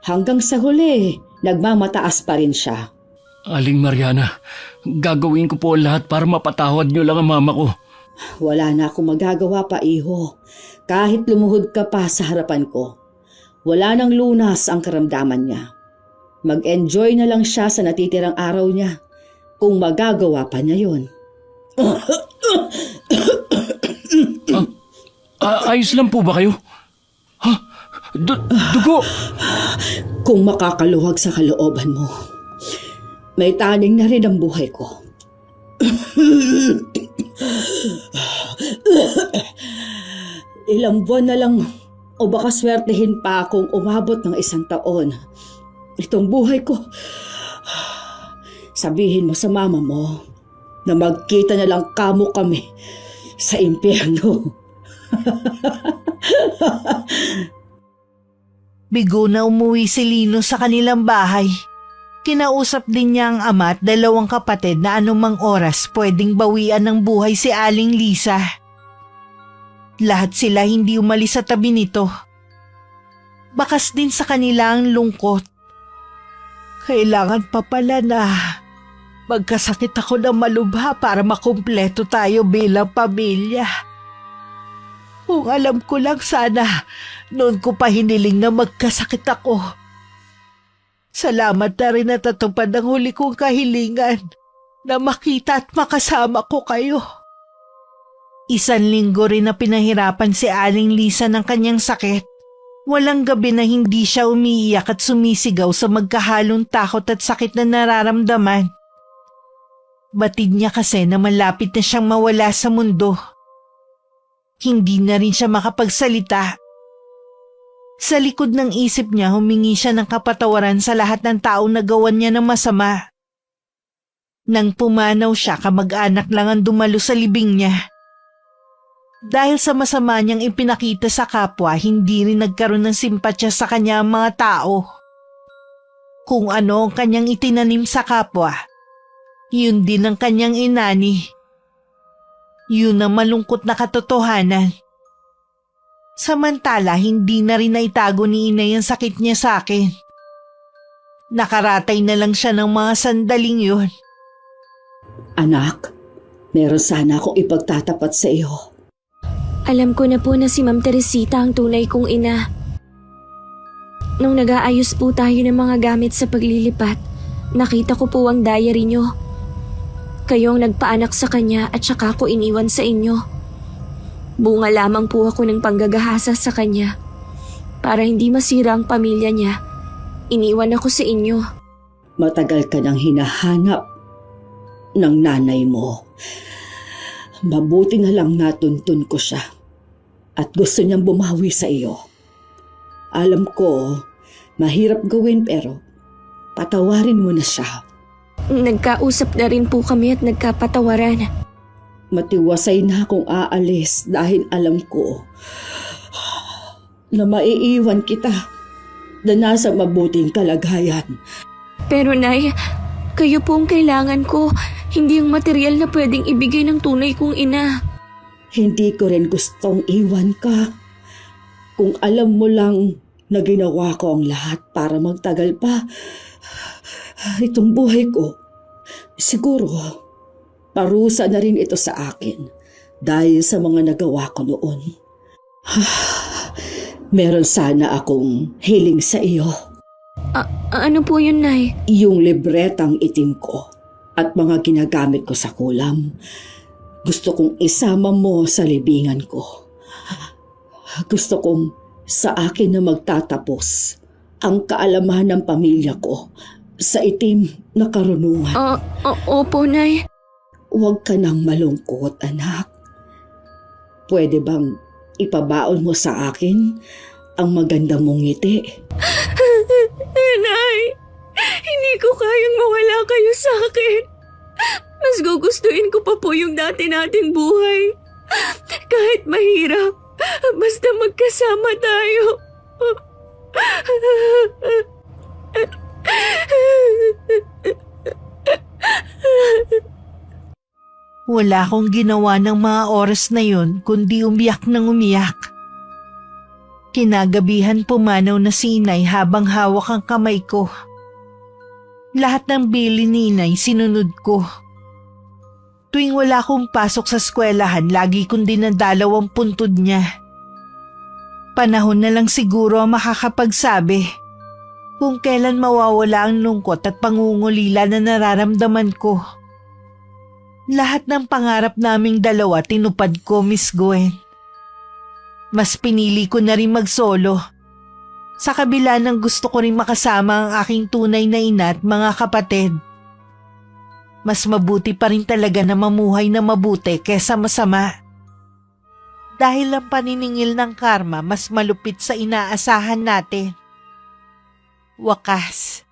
Hanggang sa huli, nagmamataas pa rin siya. Aling Mariana, gagawin ko po lahat para mapatawad niyo lang ang mama ko. Wala na akong magagawa pa, iho. Kahit lumuhod ka pa sa harapan ko. Wala nang lunas ang karamdaman niya. Mag-enjoy na lang siya sa natitirang araw niya. Kung magagawa pa niya yon. Ayos lang po ba kayo? Ha? Dugo! Kung makakaluhag sa kalooban mo, may taning na rin ang buhay ko. Ilang buwan na lang o baka swertehin pa akong umabot ng 1 taon. Itong buhay ko. Sabihin mo sa mama mo na magkita na lang kamo kami sa impyerno. Bigo na umuwi si Lino sa kanilang bahay. Kinausap din niya ang ama at 2 kapatid na anumang oras pwedeng bawian ng buhay si Aling Lisa. Lahat sila hindi umalis sa tabi nito. bakas din sa kanila ang lungkot. Kailangan pa pala na magkasakit ako ng malubha para makumpleto tayo bilang pamilya. Kung alam ko lang sana, noon ko pa hiniling na magkasakit ako. Salamat na rin natatupad ang huli kong kahilingan na makita at makasama ko kayo. 1 linggo rin na pinahirapan si Aling Lisa ng kanyang sakit. Walang gabi na hindi siya umiiyak at sumisigaw sa magkahalong takot at sakit na nararamdaman. Batid niya kasi na malapit na siyang mawala sa mundo. Hindi na rin siya makapagsalita. Sa likod ng isip niya, humingi siya ng kapatawaran sa lahat ng taong nagawan niya ng masama. Nang pumanaw siya, kamag-anak lang ang dumalo sa libing niya. Dahil sa masama niyang ipinakita sa kapwa, hindi rin nagkaroon ng simpatya sa kanya ang mga tao. Kung ano ang kanyang itinanim sa kapwa, yun din ang kanyang inani. Yun ang malungkot na katotohanan. Samantala, hindi na rin naitago ni Inay ang sakit niya sa akin. Nakaratay na lang siya ng mga sandaling yun. Anak, meron sana akong ipagtatapat sa iyo. Alam ko na po na si Ma'am Teresita ang tunay kong ina. Nung nag-aayos po tayo ng mga gamit sa paglilipat, nakita ko po ang diary nyo. Kayo ang nagpaanak sa kanya at saka ko iniwan sa inyo. Bunga lamang po ako ng panggagahasa sa kanya. Para hindi masira ang pamilya niya, iniwan ako sa inyo. Matagal ka nang hinahanap ng nanay mo. Mabuti na lang natuntun ko siya at gusto niyang bumawi sa iyo. Alam ko, mahirap gawin pero patawarin mo na siya. Nagkausap na rin po kami at nagkapatawaran. Matiwasay na akong aalis dahil alam ko na maiiwan kita na nasa mabuting kalagayan. Pero Nay, kayo po ang kailangan ko, hindi ang material na pwedeng ibigay ng tunay kong ina. Hindi ko rin gustong iwan ka. Kung alam mo lang na ginawa ko ang lahat para magtagal pa itong buhay ko, siguro parusa na rin ito sa akin dahil sa mga nagawa ko noon. Meron sana akong hiling sa iyo. Ano po yun, Nay? Yung libretang itim ko at mga ginagamit ko sa kulam. Gusto kong isama mo sa libingan ko. Gusto kong sa akin na magtatapos ang kaalamahan ng pamilya ko sa itim na karunungan. Opo, Nay. Huwag ka nang malungkot, anak. Pwede bang ipabaon mo sa akin ang maganda mong ngiti? Nay, hindi ko kayang mawala kayo sa akin. Mas gugustuhin ko pa po yung dati nating buhay. Kahit mahirap, basta magkasama tayo. Wala akong ginawa ng mga oras na yun kundi umiyak ng umiyak. Kinagabihan pumanaw na si Inay habang hawak ang kamay ko. Lahat ng bili ni Inay sinunod ko. Tuwing wala akong pasok sa eskwelahan, lagi kong dinadalaw ang puntod niya. Panahon na lang siguro ang makakapagsabi kung kailan mawawala ang lungkot at pangungulila na nararamdaman ko. Lahat ng pangarap naming dalawa tinupad ko, Miss Gwen. Mas pinili ko na rin mag-solo. Sa kabila ng gusto ko rin makasama ang aking tunay na ina at mga kapatid. Mas mabuti pa rin talaga na mamuhay na mabuti kesa masama. Dahil ang paniningil ng karma mas malupit sa inaasahan natin. Wakas,